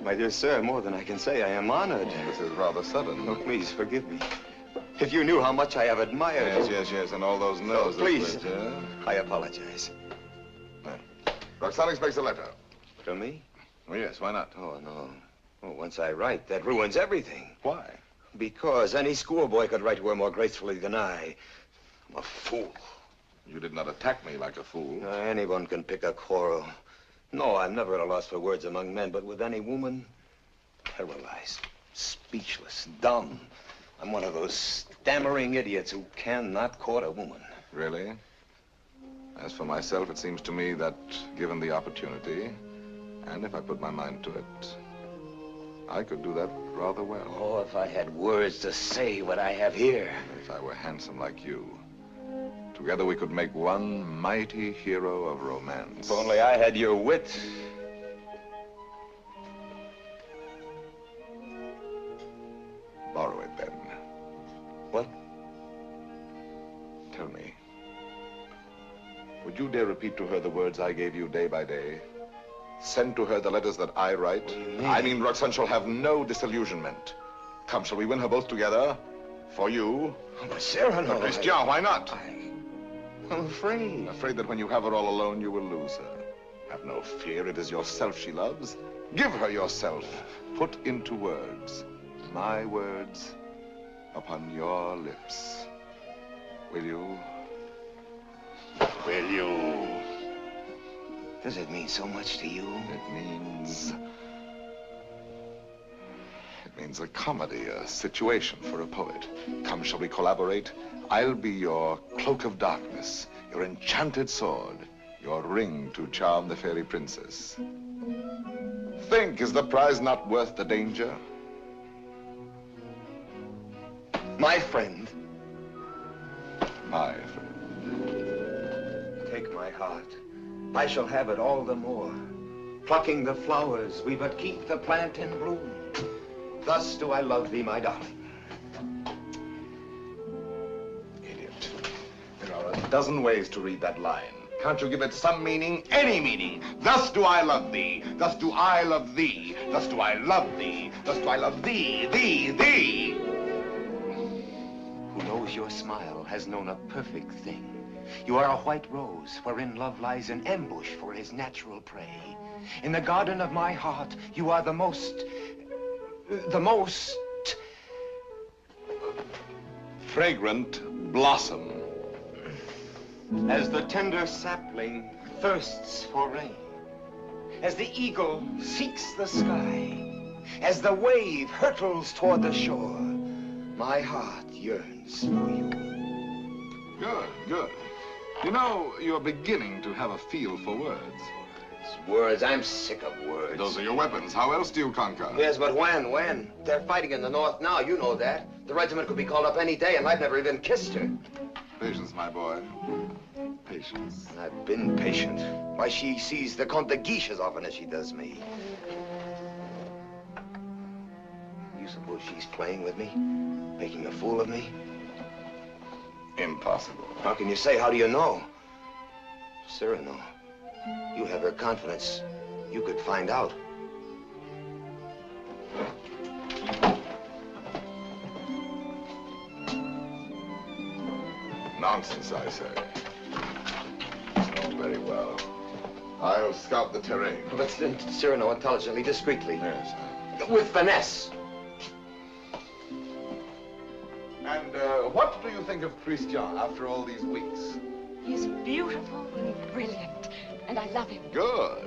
My dear sir, more than I can say, I am honored. This is rather sudden. Oh, please, forgive me. If you knew how much I have admired... Yes, and all those noses. Oh, please. Which, I apologize. Roxane expects a letter. From me? Oh, yes, why not? Oh, no. Oh, once I write, that ruins everything. Why? Because any schoolboy could write to her more gracefully than I. I'm a fool. You did not attack me like a fool. Anyone can pick a quarrel. No, I'm never at a loss for words among men, but with any woman, paralyzed, speechless, dumb. I'm one of those stammering idiots who cannot court a woman. Really? As for myself, it seems to me that, given the opportunity, and if I put my mind to it, I could do that rather well. Oh, if I had words to say what I have here. If I were handsome like you. Together we could make one mighty hero of romance. If only I had your wit. Borrow it, then. What? Tell me. Would you dare repeat to her the words I gave you day by day? Send to her the letters that I write? I mean, Roxane shall have no disillusionment. Come, shall we win her both together? For you? Oh, but Cyrano... Christian, why not? I'm afraid. Afraid that when you have her all alone, you will lose her. Have no fear, it is yourself she loves. Give her yourself. Put into words, my words, upon your lips. Will you? Will you? Does it mean so much to you? It means a comedy, a situation for a poet. Come, shall we collaborate? I'll be your cloak of darkness, your enchanted sword, your ring to charm the fairy princess. Think, is the prize not worth the danger? My friend. My friend. Take my heart. I shall have it all the more. Plucking the flowers, we but keep the plant in bloom. Thus do I love thee, my darling. Idiot. There are a dozen ways to read that line. Can't you give it some meaning? Any meaning. Thus do I love thee. Thus do I love thee. Thus do I love thee. Thus do I love thee, thee. Who knows your smile has known a perfect thing. You are a white rose wherein love lies in ambush for his natural prey. In the garden of my heart, you are the most fragrant blossom. As the tender sapling thirsts for rain, as the eagle seeks the sky, as the wave hurtles toward the shore, my heart yearns for you. Good. You know, you're beginning to have a feel for words. Words, I'm sick of words. Those are your weapons. How else do you conquer? Yes, but when? They're fighting in the north now, you know that. The regiment could be called up any day, and I've never even kissed her. Patience, my boy. Patience. I've been patient. Why, she sees the Comte de Guiche as often as she does me. You suppose she's playing with me? Making a fool of me? Impossible. How can you say? How do you know? Cyrano, you have her confidence. You could find out. Nonsense, I say. Oh, very well. I'll scout the terrain. But Cyrano, intelligently, discreetly. Yes. With finesse. And what do you think of Christian after all these weeks? He's beautiful and brilliant, and I love him. Good.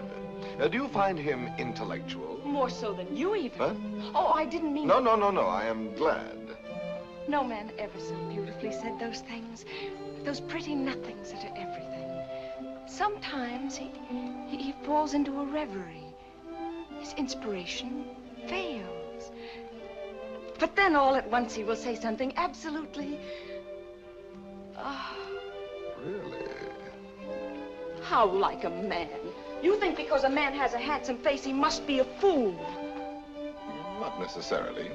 Do you find him intellectual? More so than you, even. Huh? Oh, I didn't mean... No. I am glad. No man ever so beautifully said those things. Those pretty nothings that are everything. Sometimes he falls into a reverie. His inspiration fails. But then all at once he will say something absolutely... Really? How like a man. You think because a man has a handsome face, he must be a fool. Not necessarily.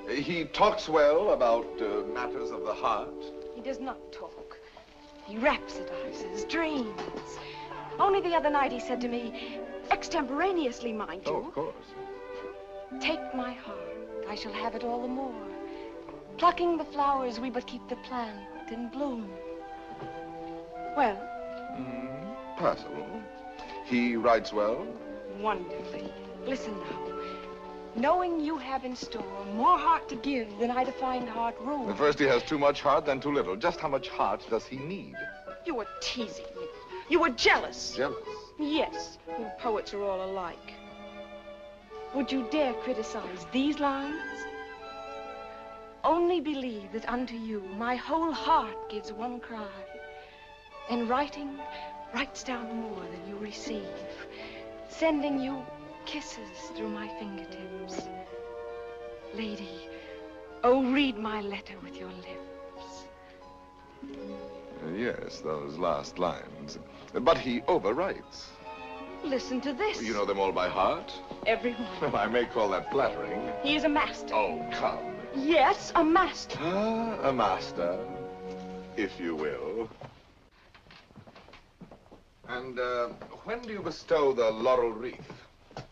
He talks well about matters of the heart. He does not talk. He rhapsodizes, dreams. Only the other night he said to me, Extemporaneously, mind you. Oh, of course. Take my heart, I shall have it all the more. Plucking the flowers, we but keep the plant in bloom. Well? Passable. He writes well? Wonderfully. Listen now. Knowing you have in store more heart to give than I to find heart room. At first he has too much heart, then too little. Just how much heart does he need? You were teasing me. You were jealous. Jealous? Yes. You poets are all alike. Would you dare criticize these lines? Only believe that unto you my whole heart gives one cry, and writing writes down more than you receive, sending you kisses through my fingertips. Lady, oh, read my letter with your lips. Yes, those last lines. But he overwrites. Listen to this. You know them all by heart? Everyone. Well, I may call that flattering. He is a master. Oh, come. Yes, a master. Ah, a master, if you will. And when do you bestow the laurel wreath?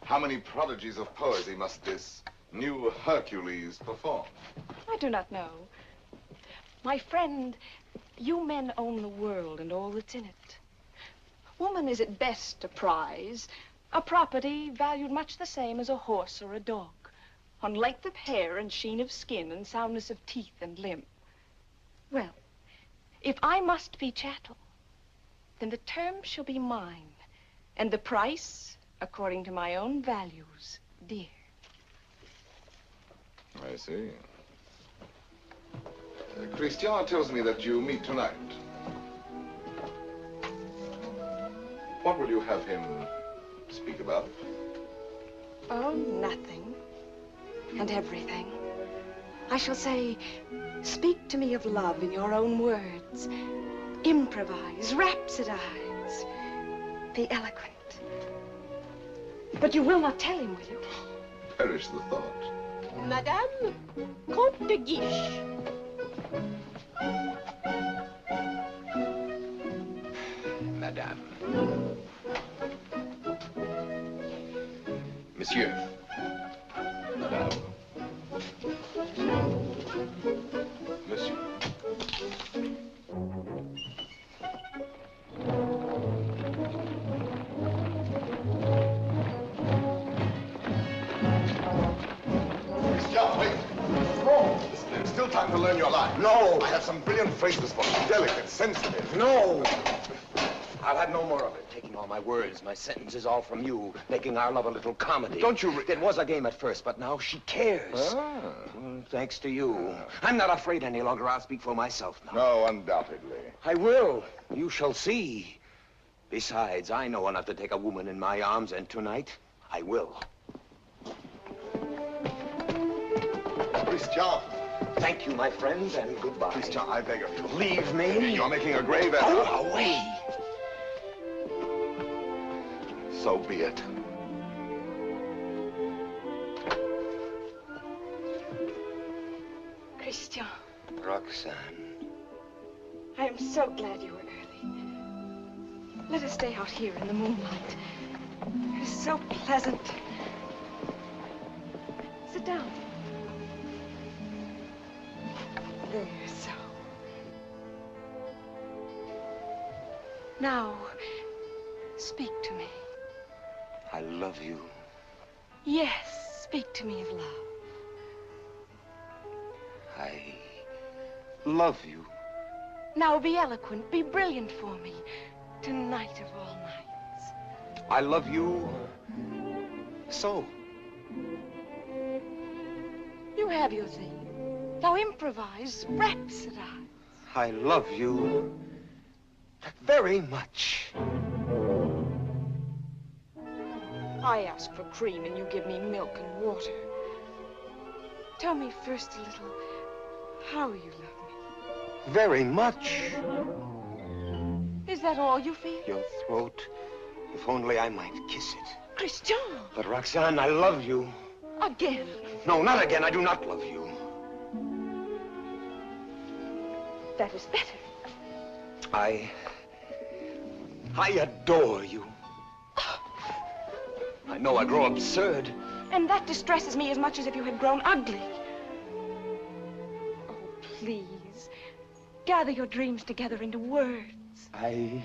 How many prodigies of poesy must this new Hercules perform? I do not know. My friend, you men own the world and all that's in it. Woman is at best a prize, a property valued much the same as a horse or a dog, on length of hair and sheen of skin and soundness of teeth and limb. Well, if I must be chattel, then the term shall be mine, and the price according to my own values, dear. I see. Christian tells me that you meet tonight. What will you have him speak about? Oh, nothing. And everything. I shall say, speak to me of love in your own words. Improvise, rhapsodize. Be eloquent. But you will not tell him, will you? Perish the thought. Madame, Comte de Guiche. Madame. Monsieur. Madame. Monsieur. Christian, wait. No. There's still time to learn your line. No. I have some brilliant phrases for you. Delicate, sensitive. No. I'll have no more of it. Taking all my words, my sentences, all from you. Making our love a little comedy. Don't you... It was a game at first, but now she cares. Ah. Thanks to you. I'm not afraid any longer. I'll speak for myself now. No, undoubtedly. I will. You shall see. Besides, I know enough to take a woman in my arms, and tonight, I will. Christian. Thank you, my friends, and goodbye. Christian, I beg of you. Leave me. You're making a grave error. Go away. So be it. Christian, Roxanne. I am so glad you were early. Let us stay out here in the moonlight. It is so pleasant. Sit down. There, so. Now, speak to me. I love you. Yes, speak to me of love. I love you. Now be eloquent, be brilliant for me. Tonight of all nights. I love you so. You have your thing. Now improvise, rhapsodize. I love you very much. I ask for cream and you give me milk and water. Tell me first a little how you love me. Very much. Is that all you feel? Your throat, if only I might kiss it. Christian! But Roxanne, I love you. Again. No, not again. I do not love you. That is better. I adore you. know I grow absurd. And that distresses me as much as if you had grown ugly. Oh, please. Gather your dreams together into words. I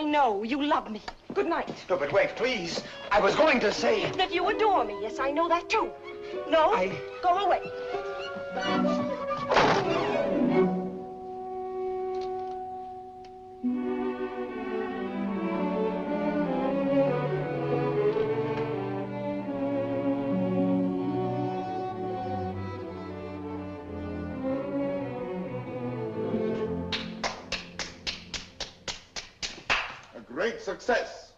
know you love me. Good night. No, but wait, please. I was going to say... That you adore me. Yes, I know that too. No, go away. Great success.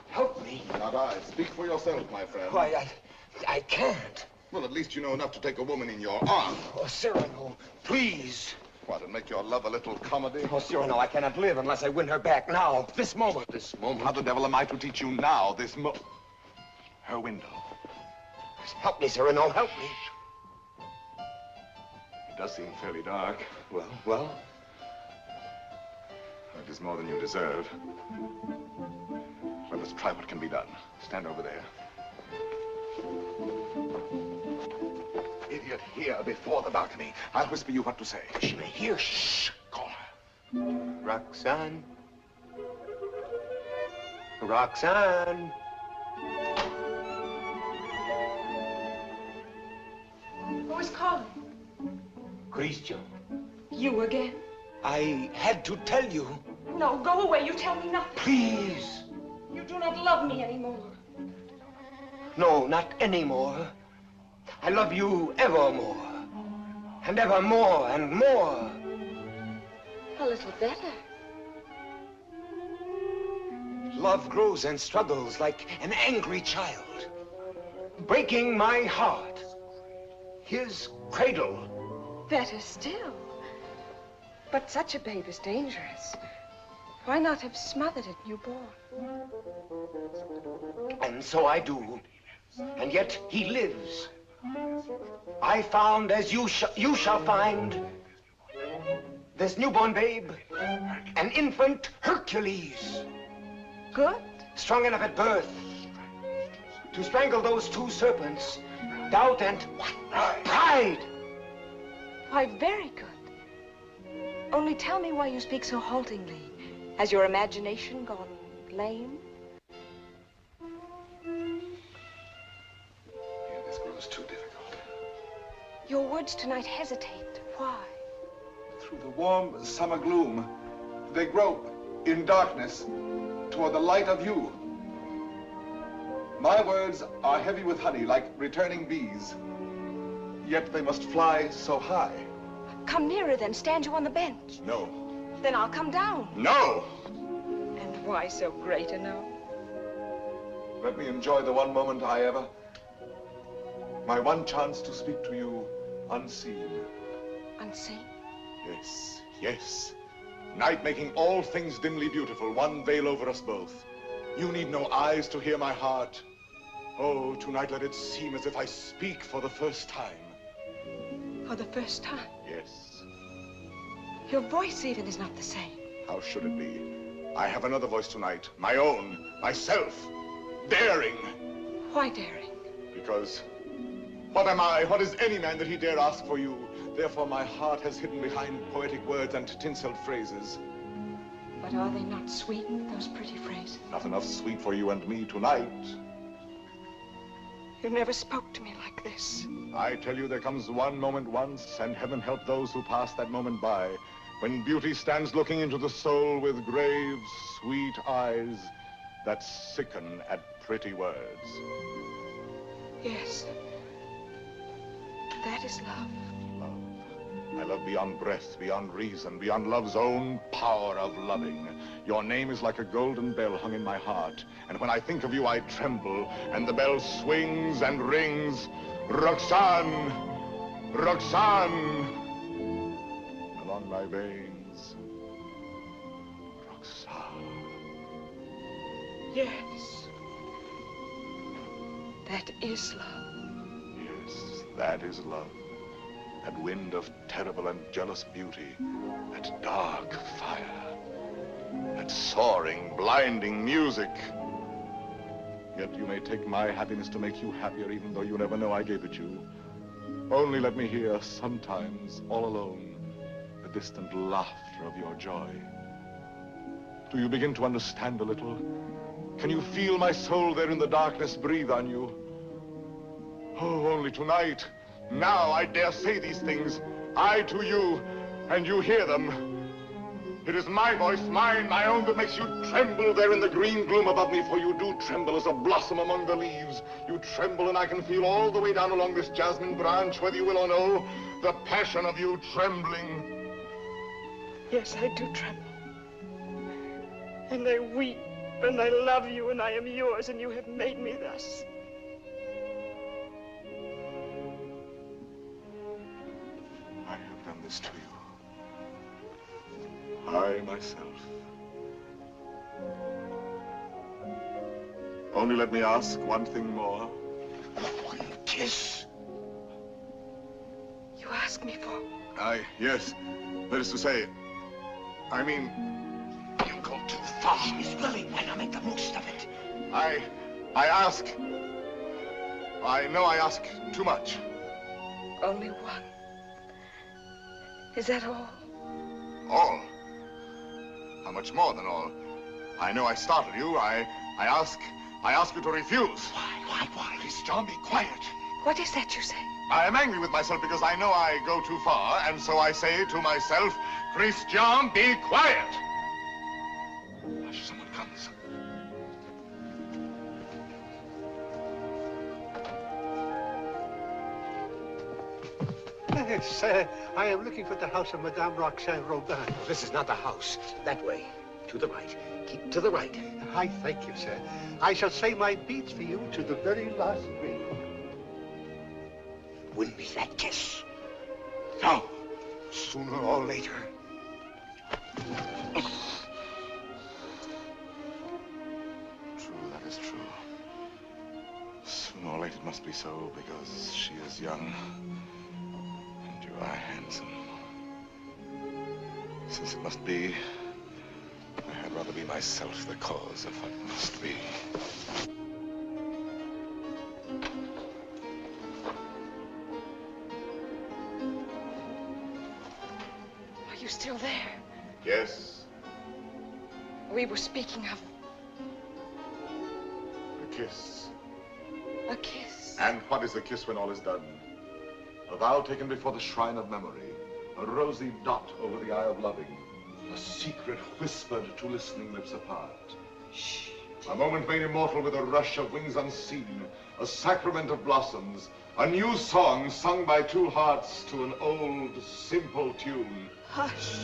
Help me. Not I. Speak for yourself, my friend. Why, I can't. Well, at least you know enough to take a woman in your arms. Oh, Cyrano, please. What, and make your love a little comedy? Oh, Cyrano, I cannot live unless I win her back now. This moment. This moment? How the devil am I to teach you now, her window. Help me, Cyrano, help me. It does seem fairly dark. Well? It is more than you deserve. Well, let's try what can be done. Stand over there. Idiot, here before the balcony. I'll whisper you what to say. She may hear. Shh. Call her. Roxanne. Roxanne. Who is calling? Christian. You again? I had to tell you. No, go away. You tell me nothing. Please. You do not love me anymore. No, not anymore. I love you evermore. And evermore and more. A little better. Love grows and struggles like an angry child, breaking my heart. His cradle. Better still. But such a babe is dangerous. Why not have smothered it newborn? And so I do. And yet he lives. I found, as you shall find, this newborn babe, an infant Hercules. Good. Strong enough at birth to strangle those two serpents, doubt and pride. Why, very good. Only tell me why you speak so haltingly. Has your imagination gone lame? This grows too difficult. Your words tonight hesitate. Why? Through the warm summer gloom, they grope in darkness toward the light of you. My words are heavy with honey, like returning bees. Yet they must fly so high. Come nearer then. Stand you on the bench. No. Then I'll come down. No! And why so great a no? Let me enjoy the one moment I ever... My one chance to speak to you unseen. Unseen? Yes, yes. Night making all things dimly beautiful, one veil over us both. You need no eyes to hear my heart. Oh, tonight let it seem as if I speak for the first time. For the first time? Yes. Your voice even is not the same. How should it be? I have another voice tonight, my own, myself, daring. Why daring? Because what am I, what is any man that he dare ask for you? Therefore my heart has hidden behind poetic words and tinseled phrases. But are they not sweet, those pretty phrases? Not enough sweet for you and me tonight. You never spoke to me like this. I tell you, there comes one moment once, and heaven help those who pass that moment by, when beauty stands looking into the soul with grave, sweet eyes that sicken at pretty words. Yes. That is love. Love. I love beyond breath, beyond reason, beyond love's own power of loving. Your name is like a golden bell hung in my heart, and when I think of you, I tremble, and the bell swings and rings. Roxanne! Roxanne! Along my veins. Roxanne. Yes. That is love. Yes, that is love. That wind of terrible and jealous beauty. That dark fire. That soaring, blinding music. Yet you may take my happiness to make you happier, even though you never know I gave it you. Only let me hear, sometimes, all alone, the distant laughter of your joy. Do you begin to understand a little? Can you feel my soul there in the darkness breathe on you? Oh, only tonight, now I dare say these things, I to you, and you hear them. It is my voice, mine, my own, that makes you tremble there in the green gloom above me, for you do tremble as a blossom among the leaves. You tremble, and I can feel all the way down along this jasmine branch, whether you will or no, the passion of you trembling. Yes, I do tremble. And I weep, and I love you, and I am yours, and you have made me thus. I have done this to you. I, myself. Only let me ask one thing more. One kiss. You ask me for? Yes. That is to say, I mean... You go too far, Miss Willie. Why not make the most of it? I ask... I know I ask too much. Only one. Is that all? All? How much more than all? I know I startled you. I ask you to refuse. Why? Miss John, be quiet. What is that you say? I am angry with myself because I know I go too far, and so I say to myself, Christian, be quiet. Hush, someone comes. Yes, I am looking for the house of Madame Roxanne Robin. This is not the house. That way. To the right. Keep to the right. I thank you, sir. I shall say my beads for you to the very last ring. Win me that kiss. No. Sooner or later. True, that is true. Sooner or later it must be so, because she is young. You are handsome. Since it must be, I had rather be myself the cause of what must be. Are you still there? Yes. We were speaking of A kiss. a kiss. And what is a kiss when all is done? A vow taken before the shrine of memory, a rosy dot over the eye of loving, a secret whispered to listening lips apart. Shh. A moment made immortal with a rush of wings unseen, a sacrament of blossoms, a new song sung by two hearts to an old, simple tune. Hush.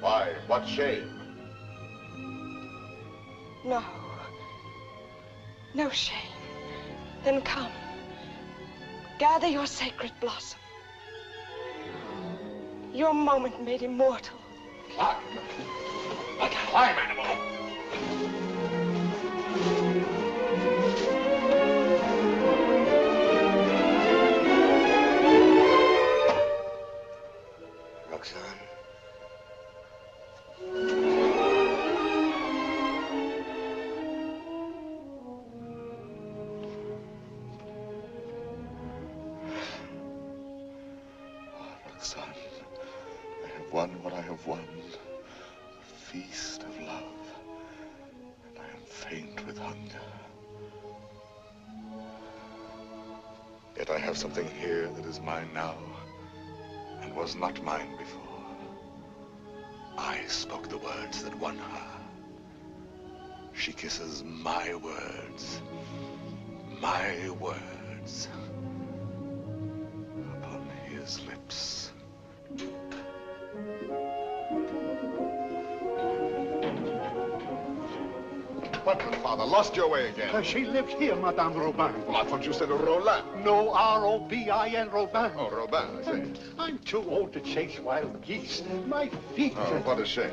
Why, what shame? No. No shame. Then come. Gather your sacred blossom. Your moment made immortal. Climb. Like a climb, animal. Roxanne. Roxanne, I have won what I have won. The feast of love. And I am faint with hunger. Yet I have something here that is mine now, and was not mine before. I spoke the words that won her. She kisses my words. My words. Upon his lips. What, Father? Lost your way again? She lives here, Madame Robin. Well, I thought you said Roland. No, R-O-B-I-N, Robin. Oh, Robin, I see. I'm too old to chase wild geese. My feet... Oh, what a shame.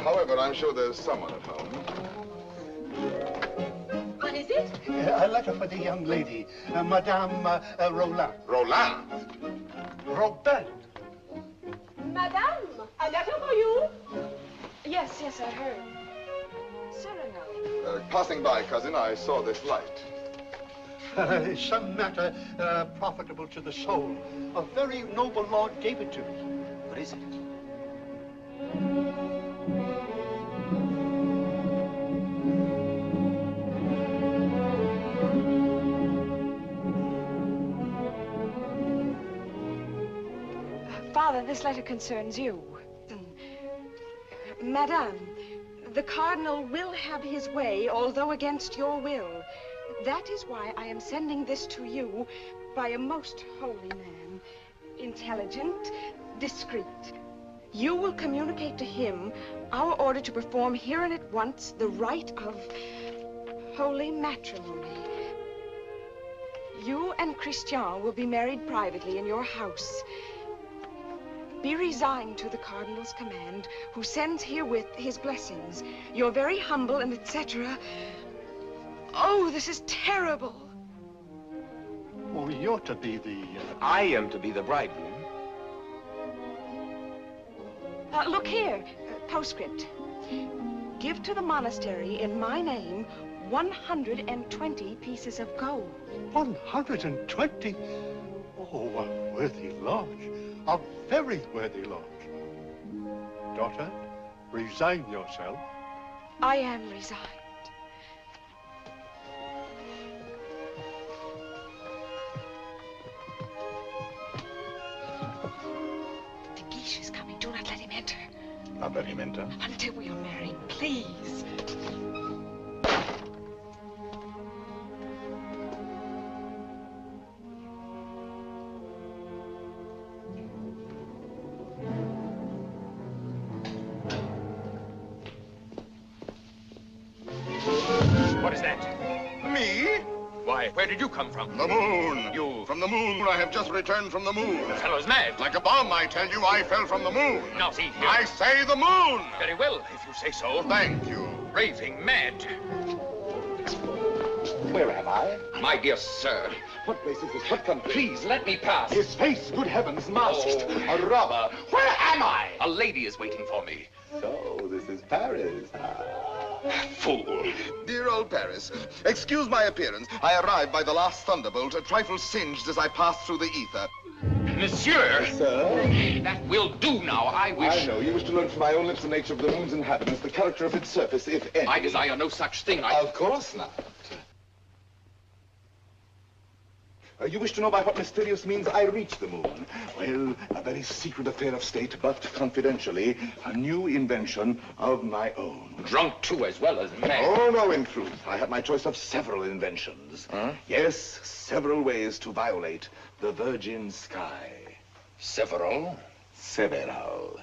However, I'm sure there's someone at home. What is it? A letter for the young lady, Madame Roland. Roland? Robin. Madame, a letter for you? Yes. Yes, I heard. Cyrano. Passing by, cousin, I saw this light. Some matter profitable to the soul. A very noble lord gave it to me. What is it? Father, this letter concerns you. Madame, the Cardinal will have his way, although against your will. That is why I am sending this to you by a most holy man. Intelligent, discreet. You will communicate to him our order to perform here and at once the rite of holy matrimony. You and Christian will be married privately in your house. Be resigned to the Cardinal's command, who sends herewith his blessings. You're very humble and etc. Oh, this is terrible. Oh, you're to be the... I am to be the bridegroom. Look here, postscript. Give to the monastery in my name 120 pieces of gold. 120? Oh, a worthy lodge. A very worthy lodge. Daughter, resign yourself. I am resigned. De Guiche is coming. Do not let him enter. Not let him enter. Until we are married, please. What is that? Me? Why, where did you come from? The moon. You... From the moon. I have just returned from the moon. The fellow's mad. Like a bomb, I tell you, I fell from the moon. Now, see here. I say the moon. Very well, if you say so. Thank you. Raving mad. Where am I? My dear sir. What place is this? What country? Please, let me pass. His face, good heavens, masked. Oh. A robber. Where am I? A lady is waiting for me. So, this is Paris. Fool. Dear old Paris, excuse my appearance. I arrived by the last thunderbolt, a trifle singed as I passed through the ether. Monsieur! Sir? That will do now. I wish... I know. You wish to learn from my own lips the nature of the moon's inhabitants, the character of its surface, if any. I desire no such thing. Of course not. You wish to know by what mysterious means I reached the moon? Well, a very secret affair of state, but confidentially, a new invention of my own. Drunk, too, as well as mad. Oh, no, in truth. I had my choice of several inventions. Huh? Yes, several ways to violate the virgin sky. Several? Several.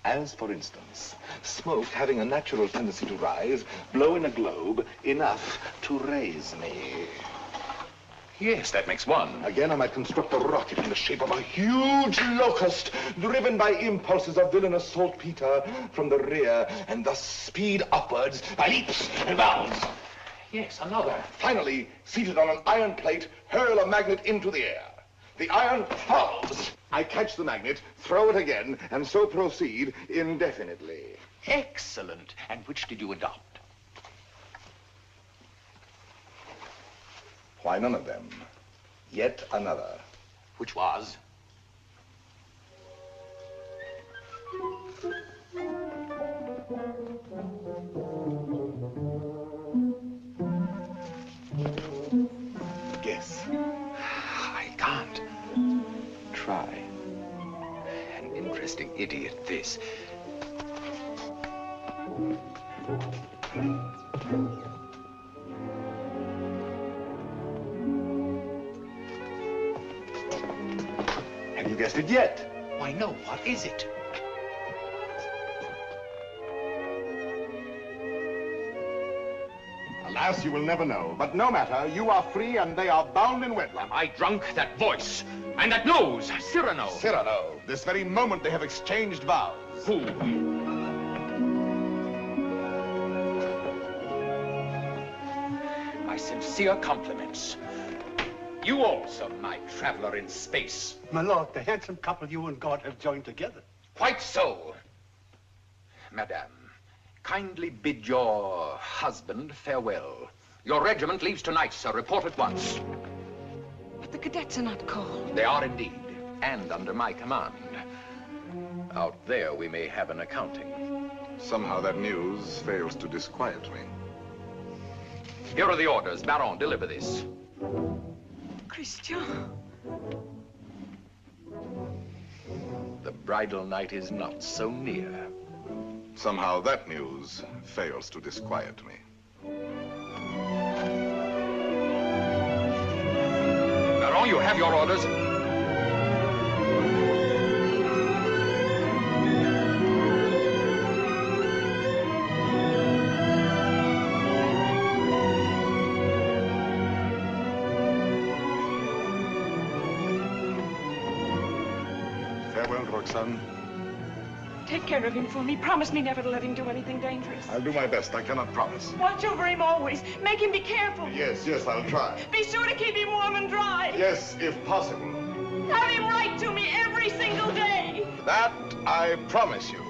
As, for instance, smoke having a natural tendency to rise, blow in a globe enough to raise me. Yes, that makes one. Again, I might construct a rocket in the shape of a huge locust, driven by impulses of villainous saltpeter from the rear, and thus speed upwards by leaps and bounds. Yes, another. Finally, seated on an iron plate, hurl a magnet into the air. The iron falls. I catch the magnet, throw it again, and so proceed indefinitely. Excellent. And which did you adopt? Why, none of them. Yet another. Which was? Guess. I can't. Try. An interesting idiot, this. Have you guessed it yet? Why, no. What is it? Alas, you will never know. But no matter, you are free and they are bound in wedlock. Am I drunk? That voice and that nose, Cyrano. Cyrano. This very moment they have exchanged vows. Who? My sincere compliments. You also, my traveler in space. My lord, the handsome couple you and God have joined together. Quite so. Madame, kindly bid your husband farewell. Your regiment leaves tonight, sir. Report at once. But the cadets are not called. They are indeed, and under my command. Out there, we may have an accounting. Somehow that news fails to disquiet me. Here are the orders. Baron, deliver this. Christian. The bridal night is not so near. Somehow that news fails to disquiet me. Baron, you have your orders. Farewell, Roxanne. Take care of him for me. Promise me never to let him do anything dangerous. I'll do my best. I cannot promise. Watch over him always. Make him be careful. Yes, I'll try. Be sure to keep him warm and dry. Yes, if possible. Have him write to me every single day. That I promise you.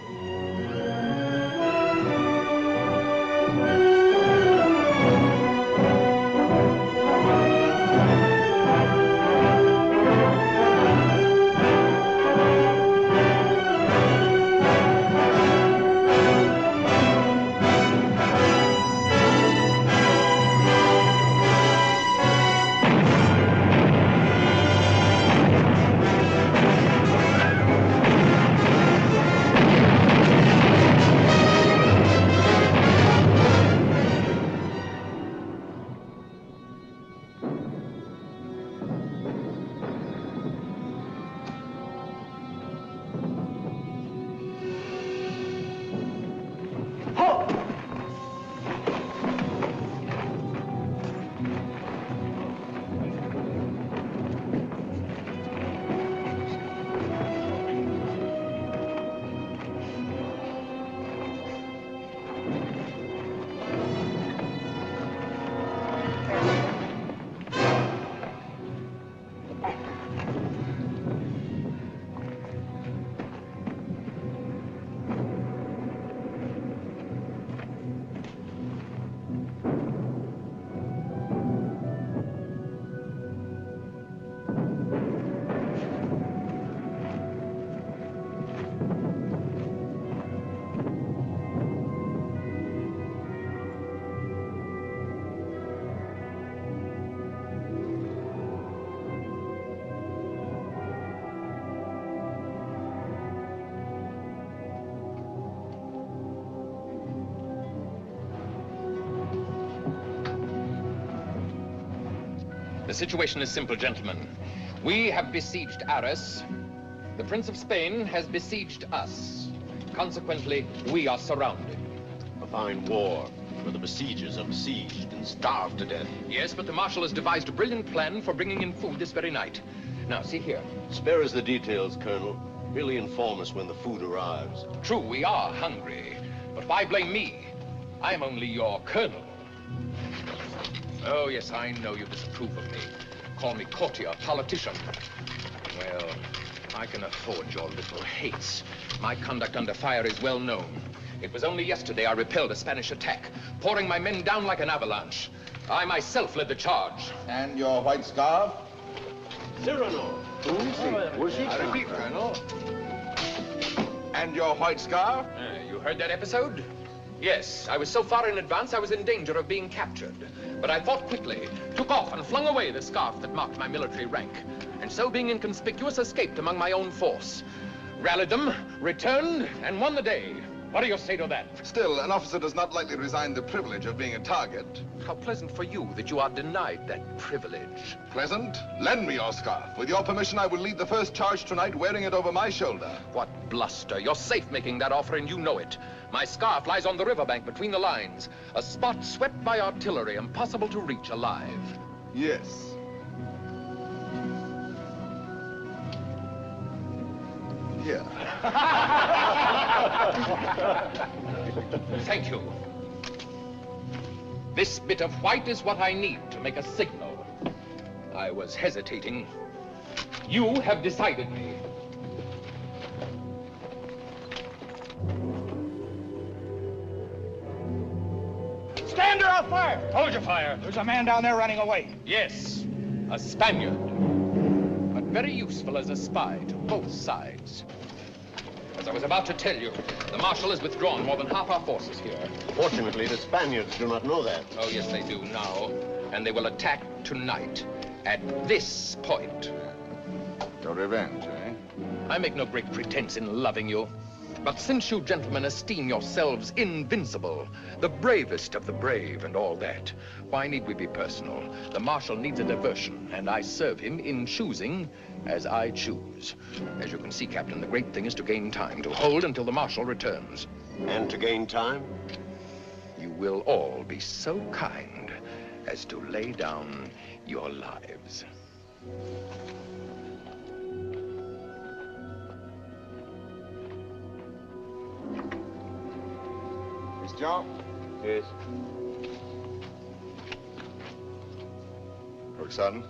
The situation is simple, gentlemen. We have besieged Arras. The Prince of Spain has besieged us. Consequently, we are surrounded. A fine war, for the besiegers are besieged and starved to death. Yes, but the Marshal has devised a brilliant plan for bringing in food this very night. Now, see here. Spare us the details, Colonel. Merely inform us when the food arrives. True, we are hungry. But why blame me? I'm only your colonel. Oh, yes, I know you disapprove of me. Call me courtier, politician. Well, I can afford your little hates. My conduct under fire is well known. It was only yesterday I repelled a Spanish attack, pouring my men down like an avalanche. I myself led the charge. And your white scarf? Cyrano. I repeat, Colonel. And your white scarf? You heard that episode? Yes, I was so far in advance I was in danger of being captured. But I fought quickly, took off and flung away the scarf that marked my military rank. And so being inconspicuous, escaped among my own force. Rallied them, returned, and won the day. What do you say to that? Still, an officer does not lightly resign the privilege of being a target. How pleasant for you that you are denied that privilege. Pleasant? Lend me your scarf. With your permission, I will lead the first charge tonight wearing it over my shoulder. What bluster. You're safe making that offer and you know it. My scarf lies on the riverbank between the lines. A spot swept by artillery, impossible to reach alive. Yes. Here. Thank you. This bit of white is what I need to make a signal. I was hesitating. You have decided me. out fire! Hold your fire. There's a man down there running away. Yes, a Spaniard. But very useful as a spy to both sides. As I was about to tell you, the Marshal has withdrawn more than half our forces here. Fortunately, the Spaniards do not know that. Oh, yes, they do now. And they will attack tonight at this point. Your revenge, eh? I make no great pretense in loving you. But since you gentlemen esteem yourselves invincible, the bravest of the brave and all that, why need we be personal? The Marshal needs a diversion, and I serve him in choosing as I choose. As you can see, Captain, the great thing is to gain time, to hold until the Marshal returns. And to gain time? You will all be so kind as to lay down your lives. John? Yes. Roxanne?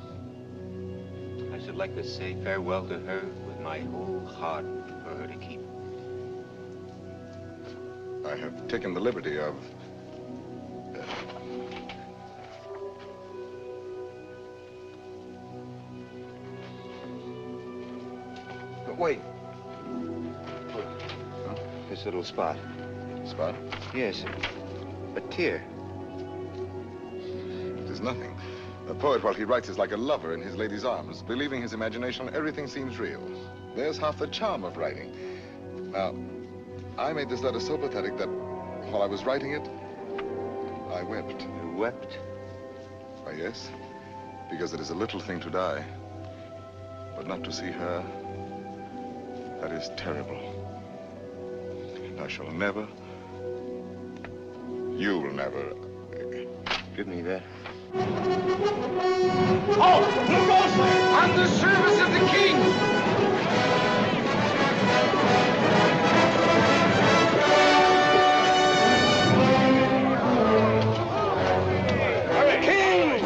I should like to say farewell to her with my whole heart for her to keep. I have taken the liberty of... But wait. Huh? This little spot. Spot? Yes, a tear. It is nothing. The poet, while he writes, is like a lover in his lady's arms. Believing his imagination, everything seems real. There's half the charm of writing. Now, I made this letter so pathetic that while I was writing it, I wept. You wept? Why, yes, because it is a little thing to die. But not to see her, that is terrible. And I shall never... You will never... Give me that. Oh, who goes there? On the service of the king! King!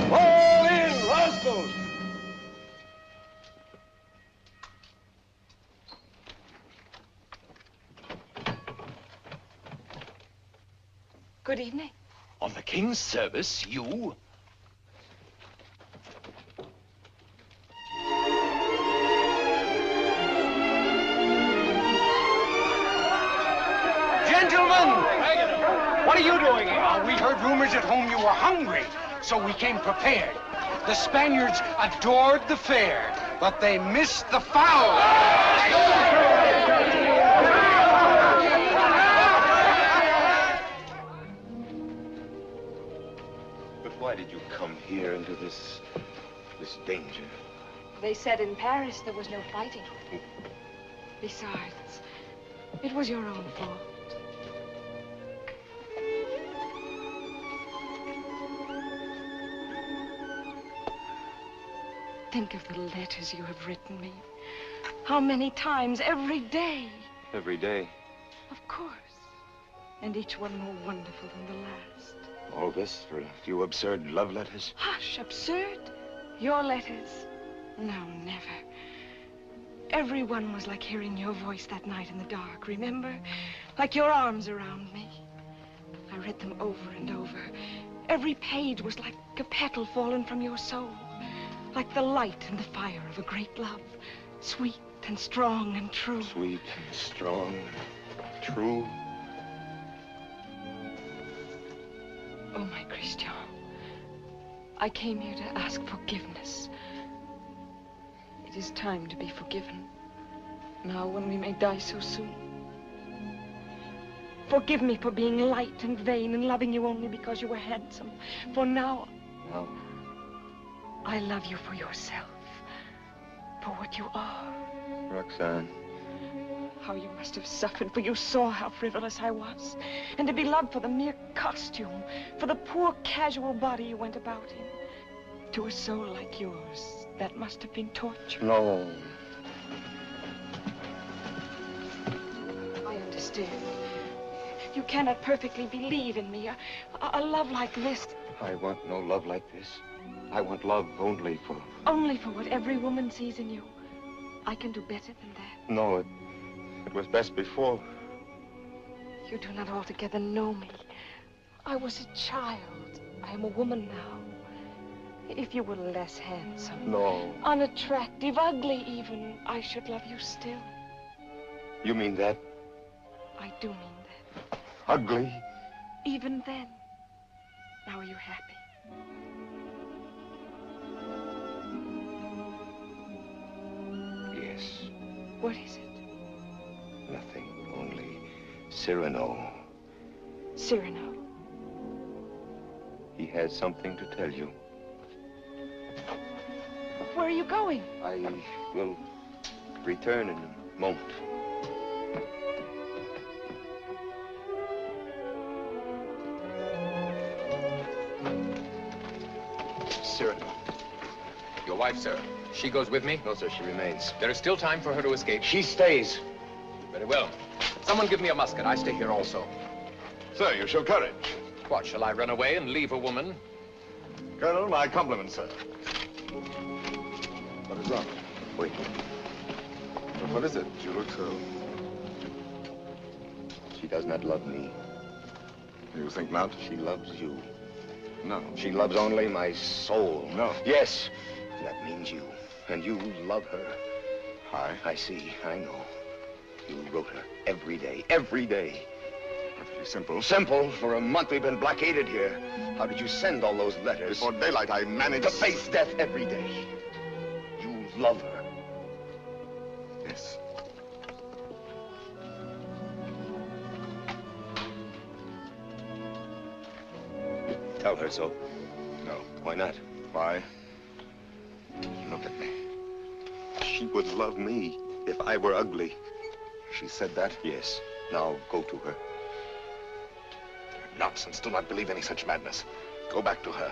Fall in, rascals! Good evening. On the king's service, you? Gentlemen! What are you doing here? We heard rumors at home you were hungry, so we came prepared. The Spaniards adored the fare, but they missed the fowl. But why did you come here into this danger? They said in Paris there was no fighting. Besides, it was your own fault. Think of the letters you have written me. How many times every day? Every day. Of course. And each one more wonderful than the last. All this for a few absurd love letters? Hush, absurd? Your letters? No, never. Every one was like hearing your voice that night in the dark, remember? Like your arms around me. I read them over and over. Every page was like a petal fallen from your soul. Like the light and the fire of a great love. Sweet and strong and true. Sweet and strong, true. Oh, my Christian. I came here to ask forgiveness. It is time to be forgiven. Now, when we may die so soon. Forgive me for being light and vain and loving you only because you were handsome. For now... Now? I love you for yourself. For what you are. Roxanne. How you must have suffered, for you saw how frivolous I was. And to be loved for the mere costume, for the poor casual body you went about in. To a soul like yours, that must have been torture. No. I understand. You cannot perfectly believe in me. A love like this. I want no love like this. I want love only for... Only for what every woman sees in you. I can do better than that. No, it was best before. You do not altogether know me. I was a child. I am a woman now. If you were less handsome, No. unattractive, ugly even, I should love you still. You mean that? I do mean that. Ugly? Even then. Now are you happy? Yes. What is it? Nothing. Only Cyrano. Cyrano. He has something to tell you. Where are you going? I will return in a moment. Cyrano. Your wife, sir. She goes with me? No, sir, she remains. There is still time for her to escape. She stays. Very well. Someone give me a musket. I stay here also. Sir, you show courage. What, shall I run away and leave a woman? Colonel, my compliments, sir. What is wrong? Wait. But what is it? You look so... She does not love me. You think not? She loves you. No. She loves only my soul. No. Yes. That means you. And you love her. I I see. I know. You wrote her every day. Every day. Perfectly simple. Simple. For a month we've been blockaded here. How did you send all those letters? Before daylight, I managed... To face death every day. You love her. Yes. Tell her so. No. Why not? Why? Look at me. She would love me if I were ugly. She said that? Yes. Now go to her. Nonsense. Do not believe any such madness. Go back to her.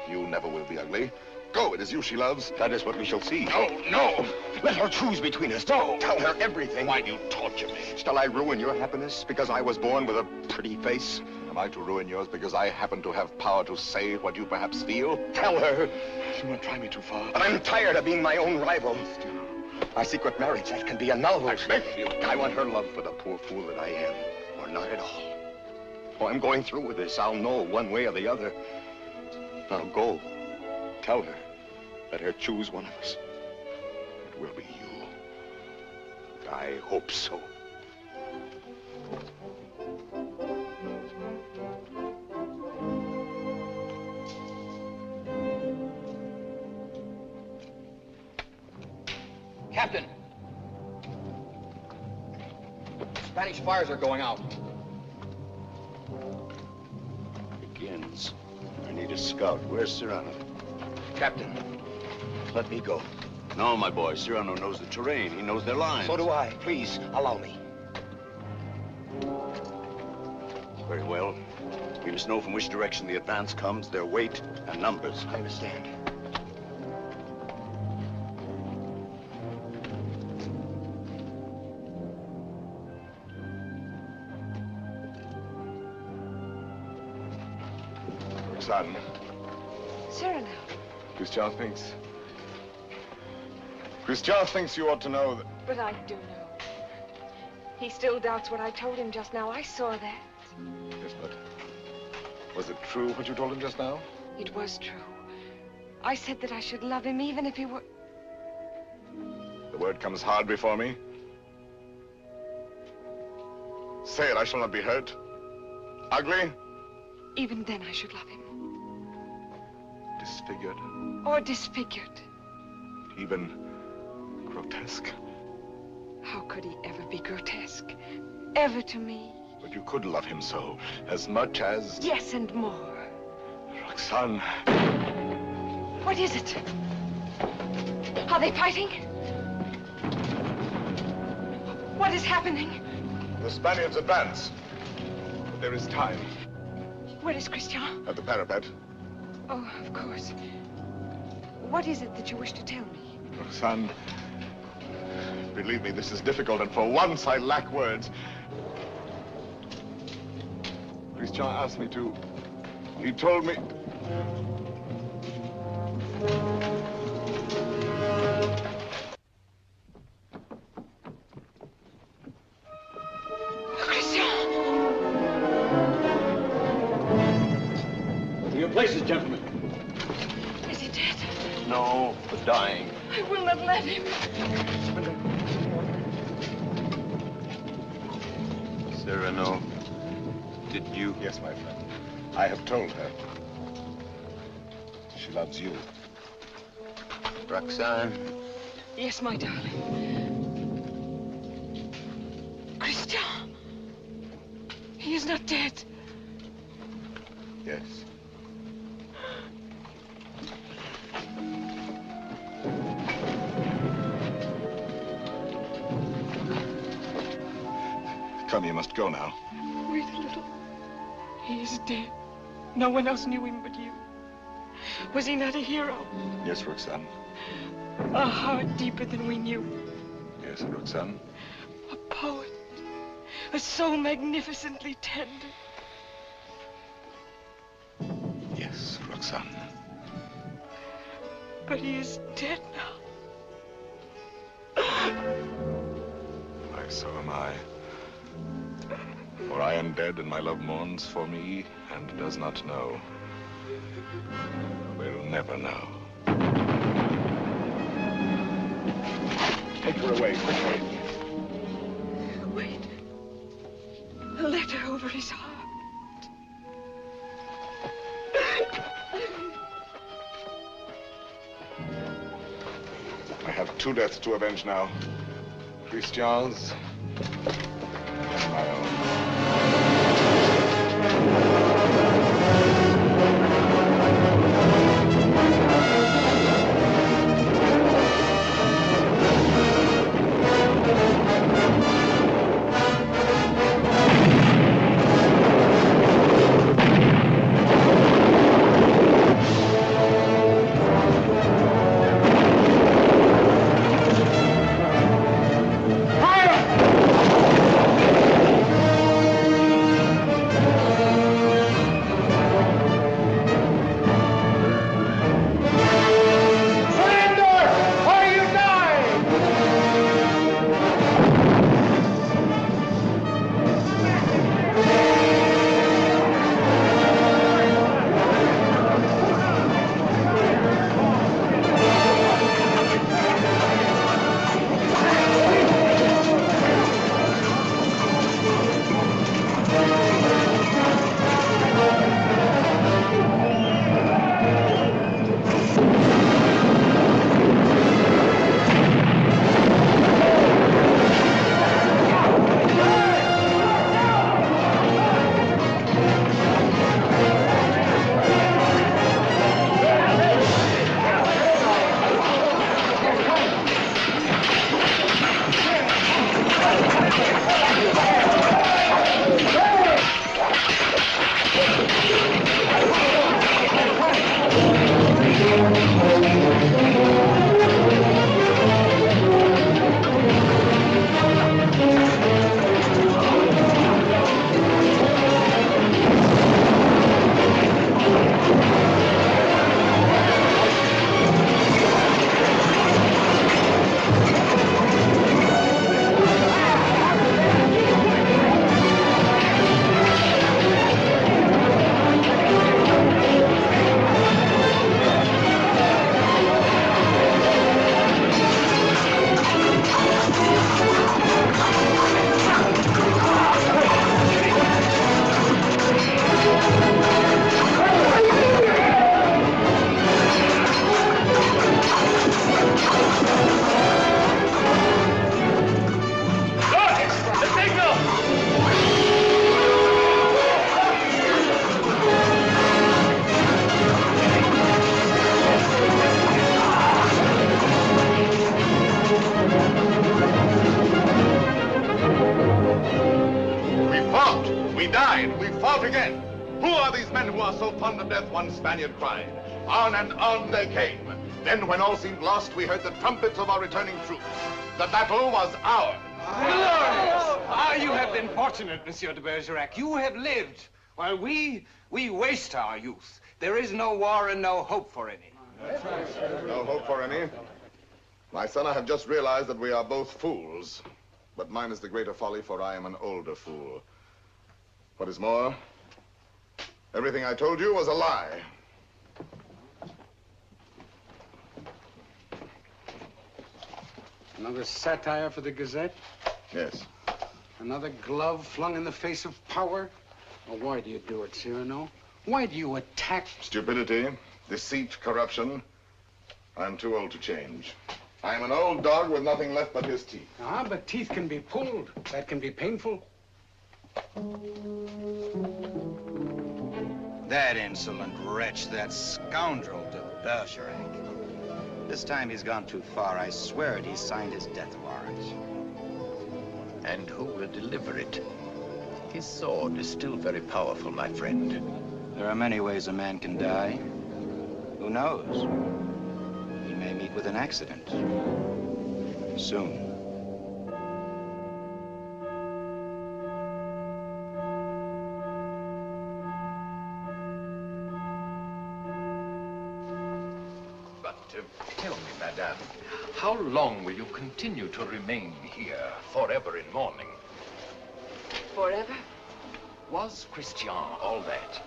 You never will be ugly. Go. It is you she loves. That is what we shall see. No, no. Let her choose between us. No. Tell her everything. Why do you torture me? Shall I ruin your happiness because I was born with a pretty face? Am I to ruin yours because I happen to have power to say what you perhaps feel? Tell her. Do not try me too far. I'm tired of being my own rival. Our secret marriage, that can be annulled. I beg of you. I want her love for the poor fool that I am, or not at all. Oh, I'm going through with this. I'll know one way or the other. Now go. Tell her. Let her choose one of us. It will be you. I hope so. Captain! Spanish fires are going out. Begins. I need a scout. Where's Cyrano? Captain, let me go. No, my boy. Cyrano knows the terrain. He knows their lines. So do I. Please, allow me. Very well. We must know from which direction the advance comes, their weight and numbers. I understand. Son. Cyrano. Christian thinks you ought to know that... But I do know. He still doubts what I told him just now. I saw that. Yes, but... Was it true what you told him just now? It was true. I said that I should love him even if he were... The word comes hard before me. Say it, I shall not be hurt. Ugly? Even then I should love him. Disfigured? Or disfigured. Even grotesque? How could he ever be grotesque? Ever to me? But you could love him so, as much as... Yes, and more. Roxane. What is it? Are they fighting? What is happening? The Spaniards advance. But there is time. Where is Christian? At the parapet. Oh, of course. What is it that you wish to tell me? Roxane, believe me, this is difficult, and for once I lack words. Christian asked me to... He told me... Christian! places, gentlemen. Is he dead? No, but dying. I will not let him. Cyrano, did you? Yes, my friend. I have told her. She loves you. Roxanne? Yes, my darling. Christian! He is not dead. Yes. Come, you must go now. Wait a little. He is dead. No one else knew him but you. Was he not a hero? Yes, Roxanne. A heart deeper than we knew. Yes, Roxanne. A poet. A soul magnificently tender. Yes, Roxanne. But he is dead now. Why, so am I. For I am dead, and my love mourns for me, and does not know. Will never know. Take her away, quickly. Wait. A letter over his heart. I have two deaths to avenge now. Christian's and my own. Again. Who are these men who are so fond of death? One Spaniard cried. On and on they came. Then, when all seemed lost, we heard the trumpets of our returning troops. The battle was ours. You have been fortunate, Monsieur de Bergerac. You have lived, while we waste our youth. There is no war and no hope for any. No hope for any? My son, I have just realized that we are both fools. But mine is the greater folly, for I am an older fool. What is more, everything I told you was a lie. Another satire for the Gazette? Yes. Another glove flung in the face of power? Well, why do you do it, Cyrano? Why do you attack? Stupidity, deceit, corruption. I'm too old to change. I'm an old dog with nothing left but his teeth. Ah, but teeth can be pulled. That can be painful. That insolent wretch, that scoundrel de Bergerac. This time he's gone too far. I swear it, he's signed his death warrant. And who will deliver it? His sword is still very powerful, my friend. There are many ways a man can die. Who knows? He may meet with an accident. Soon. Tell me, madame, how long will you continue to remain here, forever in mourning? Forever? Was Christian all that?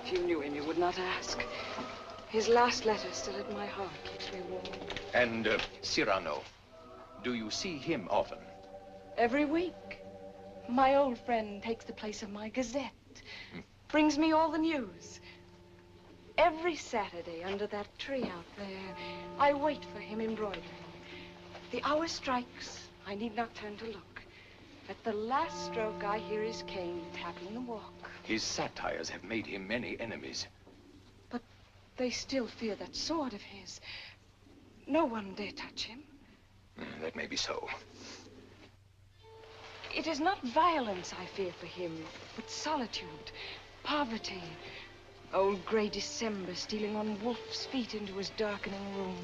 If you knew him, you would not ask. His last letter still at my heart keeps me warm. And Cyrano, do you see him often? Every week. My old friend takes the place of my Gazette. Brings me all the news. Every Saturday under that tree out there, I wait for him embroidering. The hour strikes. I need not turn to look. At the last stroke, I hear his cane tapping the walk. His satires have made him many enemies. But they still fear that sword of his. No one dare touch him. That may be so. It is not violence I fear for him, but solitude, poverty. Old gray December stealing on wolf's feet into his darkening room.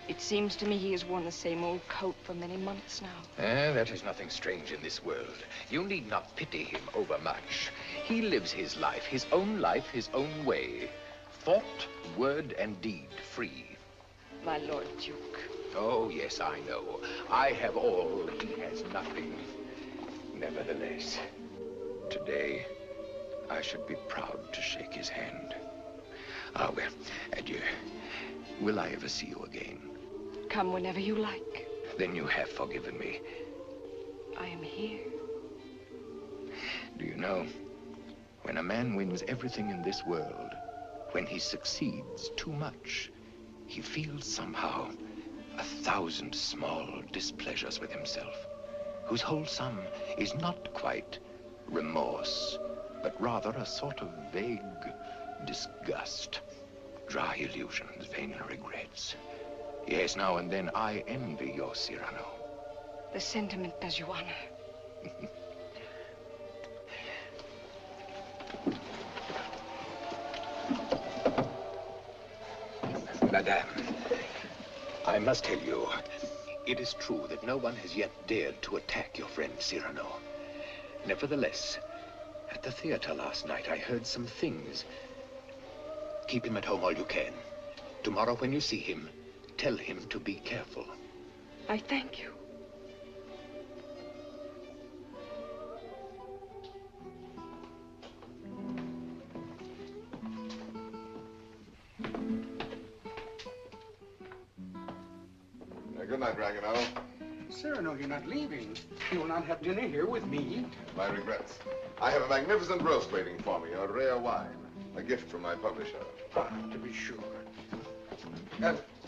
It seems to me he has worn the same old coat for many months now. That is nothing strange in this world. You need not pity him overmuch. He lives his life, his own way. Thought, word, and deed free. My Lord Duke. Oh, yes, I know. I have all, he has nothing. Nevertheless, today, I should be proud to shake his hand. Ah, well, adieu. Will I ever see you again? Come whenever you like. Then you have forgiven me. I am here. Do you know, when a man wins everything in this world, when he succeeds too much, he feels somehow 1,000 small displeasures with himself, whose whole sum is not quite remorse, but rather a sort of vague disgust, dry illusions, vain regrets. Yes, now and then I envy your Cyrano. The sentiment does you honor. Madame, I must tell you, it is true that no one has yet dared to attack your friend Cyrano. Nevertheless, at the theater last night, I heard some things. Keep him at home all you can. Tomorrow when you see him, tell him to be careful. I thank you. Good night, Dragano. Cyrano, you're not leaving. You will not have dinner here with me. My regrets. I have a magnificent roast waiting for me, a rare wine. A gift from my publisher. Ah, to be sure.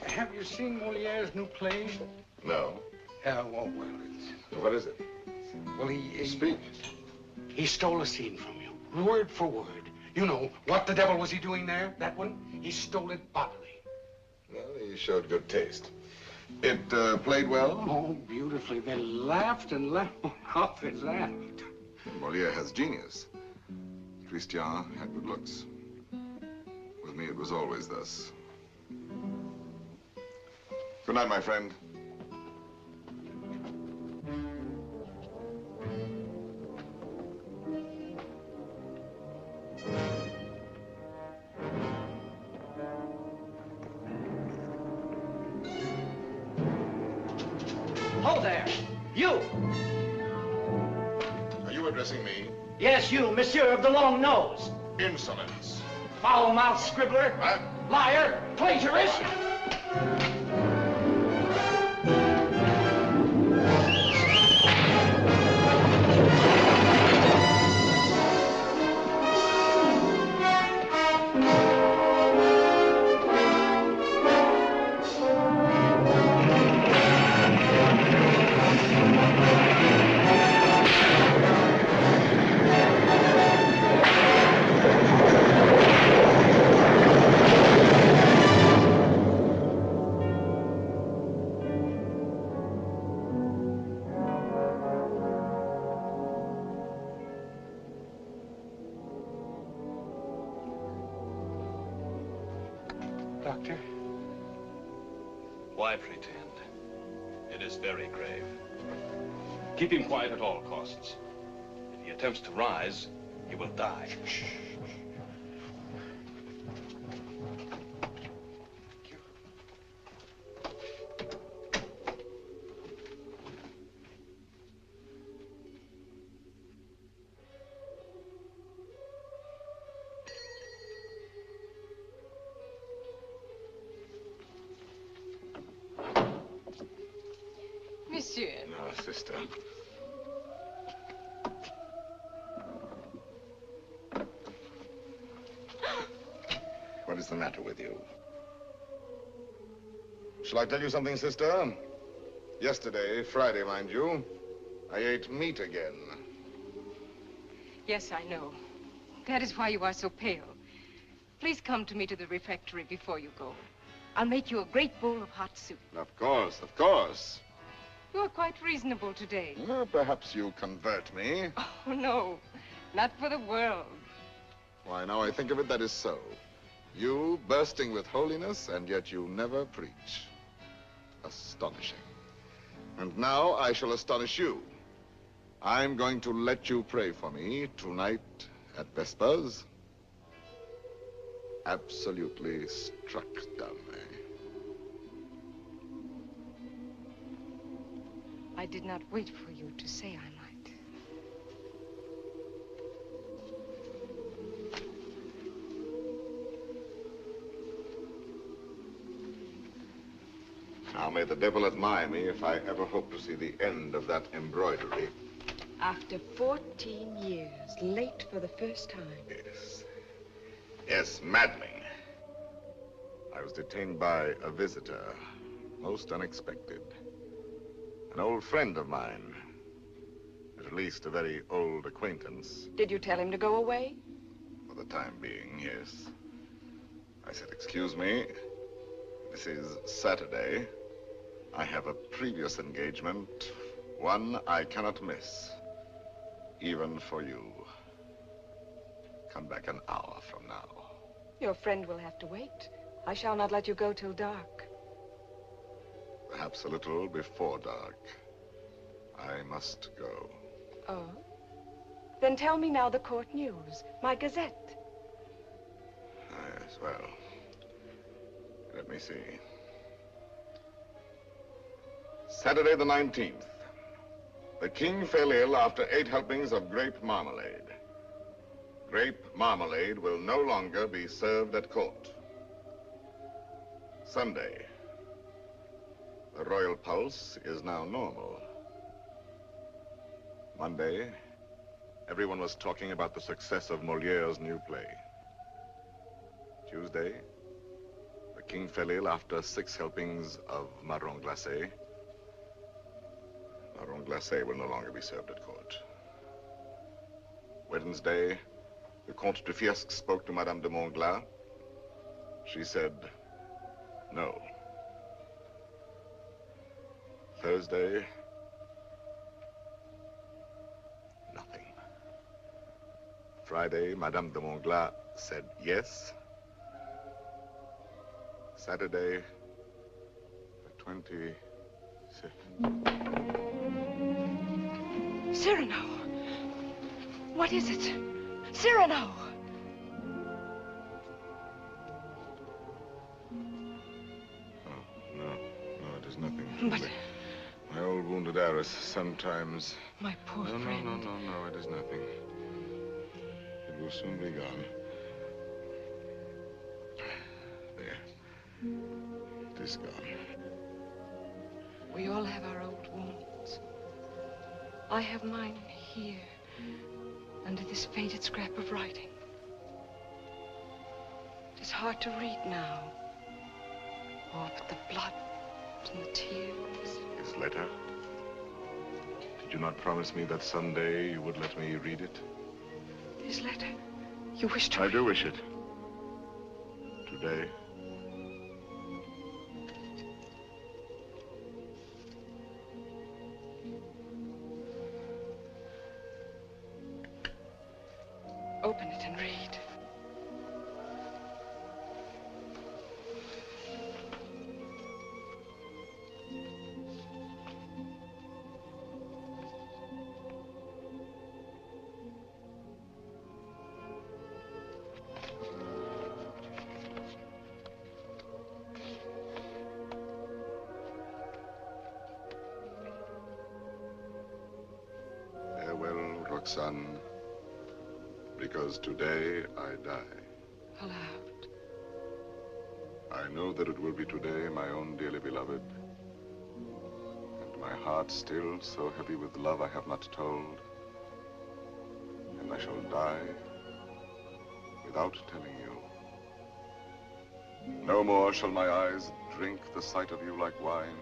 Have you seen Moliere's new play? No. Oh, well, it's... What is it? Well, he... Speak. He stole a scene from you, word for word. You know, what the devil was he doing there? That one? He stole it bodily. Well, he showed good taste. It played well? Oh, beautifully. They laughed and laughed. How they laughed. Moliere has genius. Christian had good looks. With me, it was always thus. Good night, my friend. Hold there! You! Are you addressing me? Yes, you, Monsieur of the Long Nose. Insolence. Foul-mouthed scribbler. What? Liar. Plagiarist. Doctor? Why pretend? It is very grave. Keep him quiet at all costs. If he attempts to rise, he will die. Shh. Monsieur. No, sister. What is the matter with you? Shall I tell you something, sister? Yesterday, Friday, mind you, I ate meat again. Yes, I know. That is why you are so pale. Please come to me to the refectory before you go. I'll make you a great bowl of hot soup. Of course, of course. You're quite reasonable today. Well, perhaps you convert me. Oh, no. Not for the world. Why, now I think of it, that is so. You bursting with holiness, and yet you never preach. Astonishing. And now I shall astonish you. I'm going to let you pray for me tonight at Vespers. Absolutely struck dumb, eh? I did not wait for you to say I might. Now may the devil admire me if I ever hope to see the end of that embroidery. After 14 years, late for the first time. Yes. Yes, maddening. I was detained by a visitor, most unexpected. An old friend of mine. At least a very old acquaintance. Did you tell him to go away? For the time being, yes. I said, excuse me, this is Saturday. I have a previous engagement, one I cannot miss, even for you. Come back an hour from now. Your friend will have to wait. I shall not let you go till dark. Perhaps a little before dark. I must go. Oh? Then tell me now the court news, my gazette. Yes, well, let me see. Saturday the 19th. The king fell ill after 8 helpings of grape marmalade. Grape marmalade will no longer be served at court. Sunday. The royal pulse is now normal. Monday, everyone was talking about the success of Moliere's new play. Tuesday, the king fell ill after 6 helpings of marron glacé. Marron glacé will no longer be served at court. Wednesday, the Comte de Fiesque spoke to Madame de Montglat. She said, no. Thursday, nothing. Friday, Madame de Montglat said yes. Saturday, the 26th. Cyrano! What is it? Cyrano! No, it is nothing. But... my old wounded heiress sometimes... My poor friend. No, it is nothing. It will soon be gone. There. It is gone. We all have our old wounds. I have mine here, under this faded scrap of writing. It is hard to read now. Oh, but the blood and the tears. His letter? Did you not promise me that someday you would let me read it? His letter? You wish to I do wish it. Today. Open it and read. Roxanne, because today I die. Aloud. I know that it will be today, my own dearly beloved. And my heart still so heavy with love I have not told. And I shall die without telling you. No more shall my eyes drink the sight of you like wine.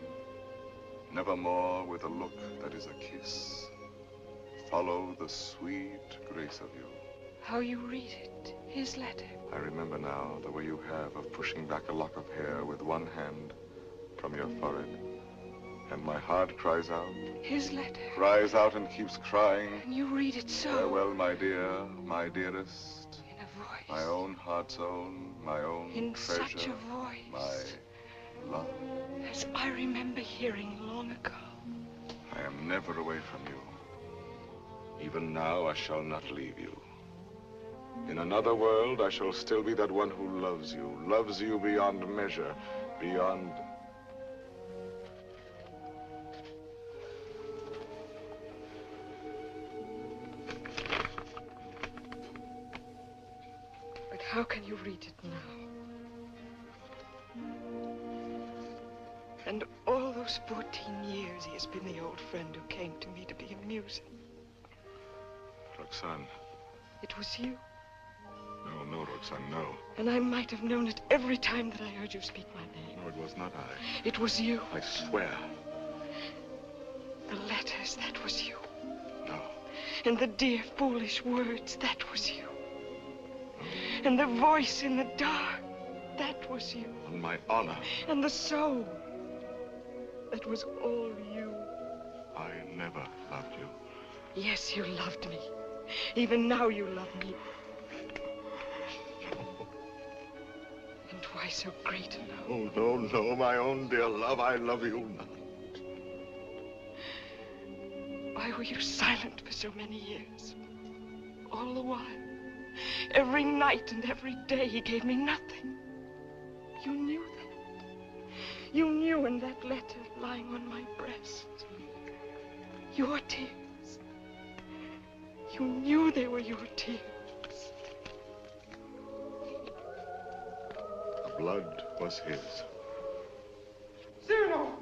Nevermore with a look that is a kiss. Follow the sweet grace of you. How you read it, his letter. I remember now the way you have of pushing back a lock of hair with one hand from your forehead. And my heart cries out. His letter. Cries out and keeps crying. And you read it so. Farewell, my dear, my dearest. In a voice. My own heart's own, my own in treasure. Such a voice. My love. As I remember hearing long ago. I am never away from you. Even now, I shall not leave you. In another world, I shall still be that one who loves you beyond measure, beyond... But how can you read it now? And all those 14 years he has been the old friend who came to me to be amusing. Roxanne. It was you. No, Roxanne, no. And I might have known it every time that I heard you speak my name. No, it was not I. It was you. I swear. The letters, that was you. No. And the dear, foolish words, that was you. And the voice in the dark, that was you. On my honor. And the soul, that was all you. I never loved you. Yes, you loved me. Even now you love me. And why so great a love? Oh, no, my own dear love, I love you not. Why were you silent for so many years? All the while, every night and every day, he gave me nothing. You knew that. You knew in that letter lying on my breast. Your tears. You knew they were your tears. The blood was his. Cyrano!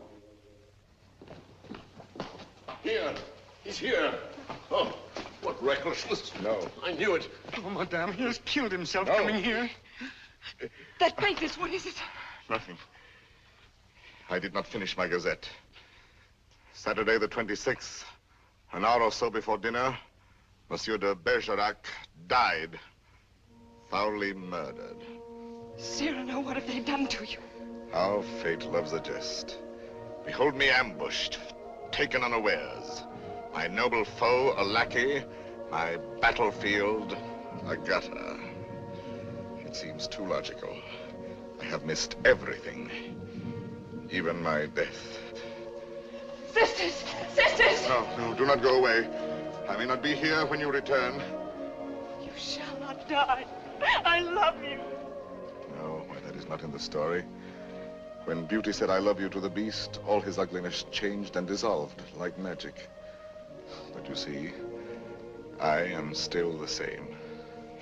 Here. He's here. Oh, what recklessness. No. I knew it. Oh, madame, he has killed himself No. coming here. That papers, what is it? Nothing. I did not finish my gazette. Saturday the 26th, an hour or so before dinner, Monsieur de Bergerac died. Foully murdered. Cyrano, what have they done to you? How fate loves a jest. Behold me ambushed, taken unawares. My noble foe, a lackey. My battlefield, a gutter. It seems too logical. I have missed everything. Even my death. Sisters! Sisters! No, do not go away. I may not be here when you return. You shall not die. I love you. No, why, that is not in the story. When Beauty said I love you to the beast, all his ugliness changed and dissolved like magic. But you see, I am still the same.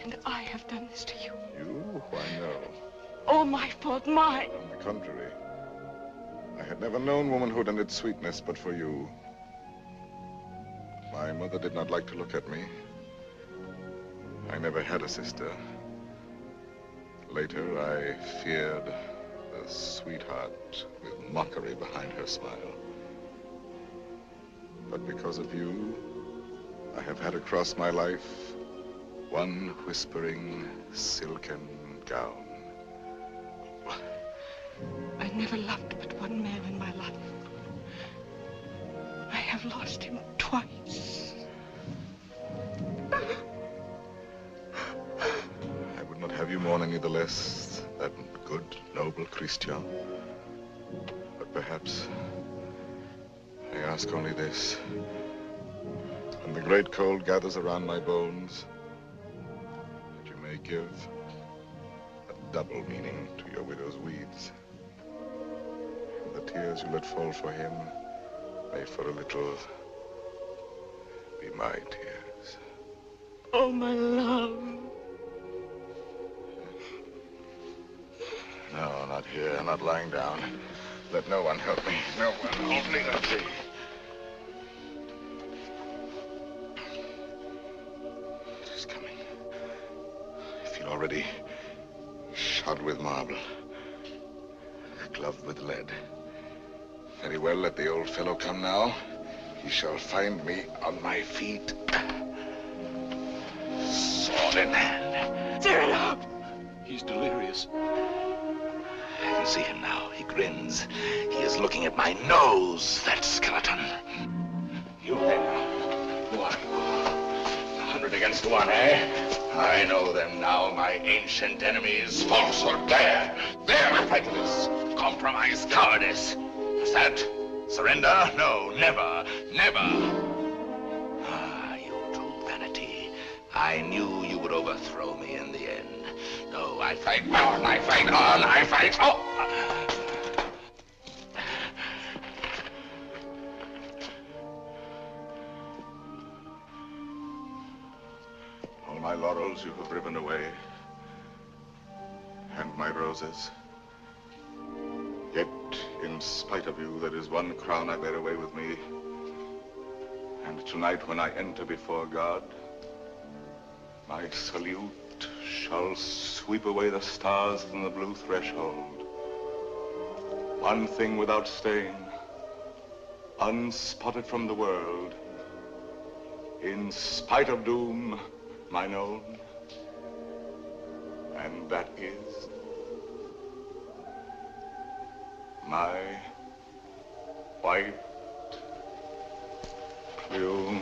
And I have done this to you. You? Why, no. All my fault, mine. On the contrary. I had never known womanhood and its sweetness but for you. My mother did not like to look at me. I never had a sister. Later, I feared a sweetheart with mockery behind her smile. But because of you, I have had across my life one whispering silken gown. I never loved but one man in my life. I have lost him twice. I would not have you mourn any the less, that good, noble Christian. But perhaps I ask only this. When the great cold gathers around my bones, that you may give a double meaning to your widow's weeds. And the tears you let fall for him may for a little be my tears. Oh, my love. No, not here, not lying down. Let no one help me. No one. Only let me. It's coming. I feel already shod with marble, gloved with lead. Very well, let the old fellow come now. He shall find me on my feet. Sword in hand. Cyrano! He's delirious. I can see him now. He grins. He is looking at my nose, that skeleton. You then, who are you? 100 against 1, eh? I know them now, my ancient enemies. Falsehood, there traitors. Compromise, cowardice. Is that surrender? No, never, never. Ah, you true vanity. I knew you would overthrow me in the end. No, I fight on, I fight on, I fight on. All my laurels you have riven away, and my roses. Yet, in spite of you, there is one crown I bear away with me. And tonight, when I enter before God, my salute shall sweep away the stars from the blue threshold. One thing without stain, unspotted from the world, in spite of doom, mine own, and that is my white plume.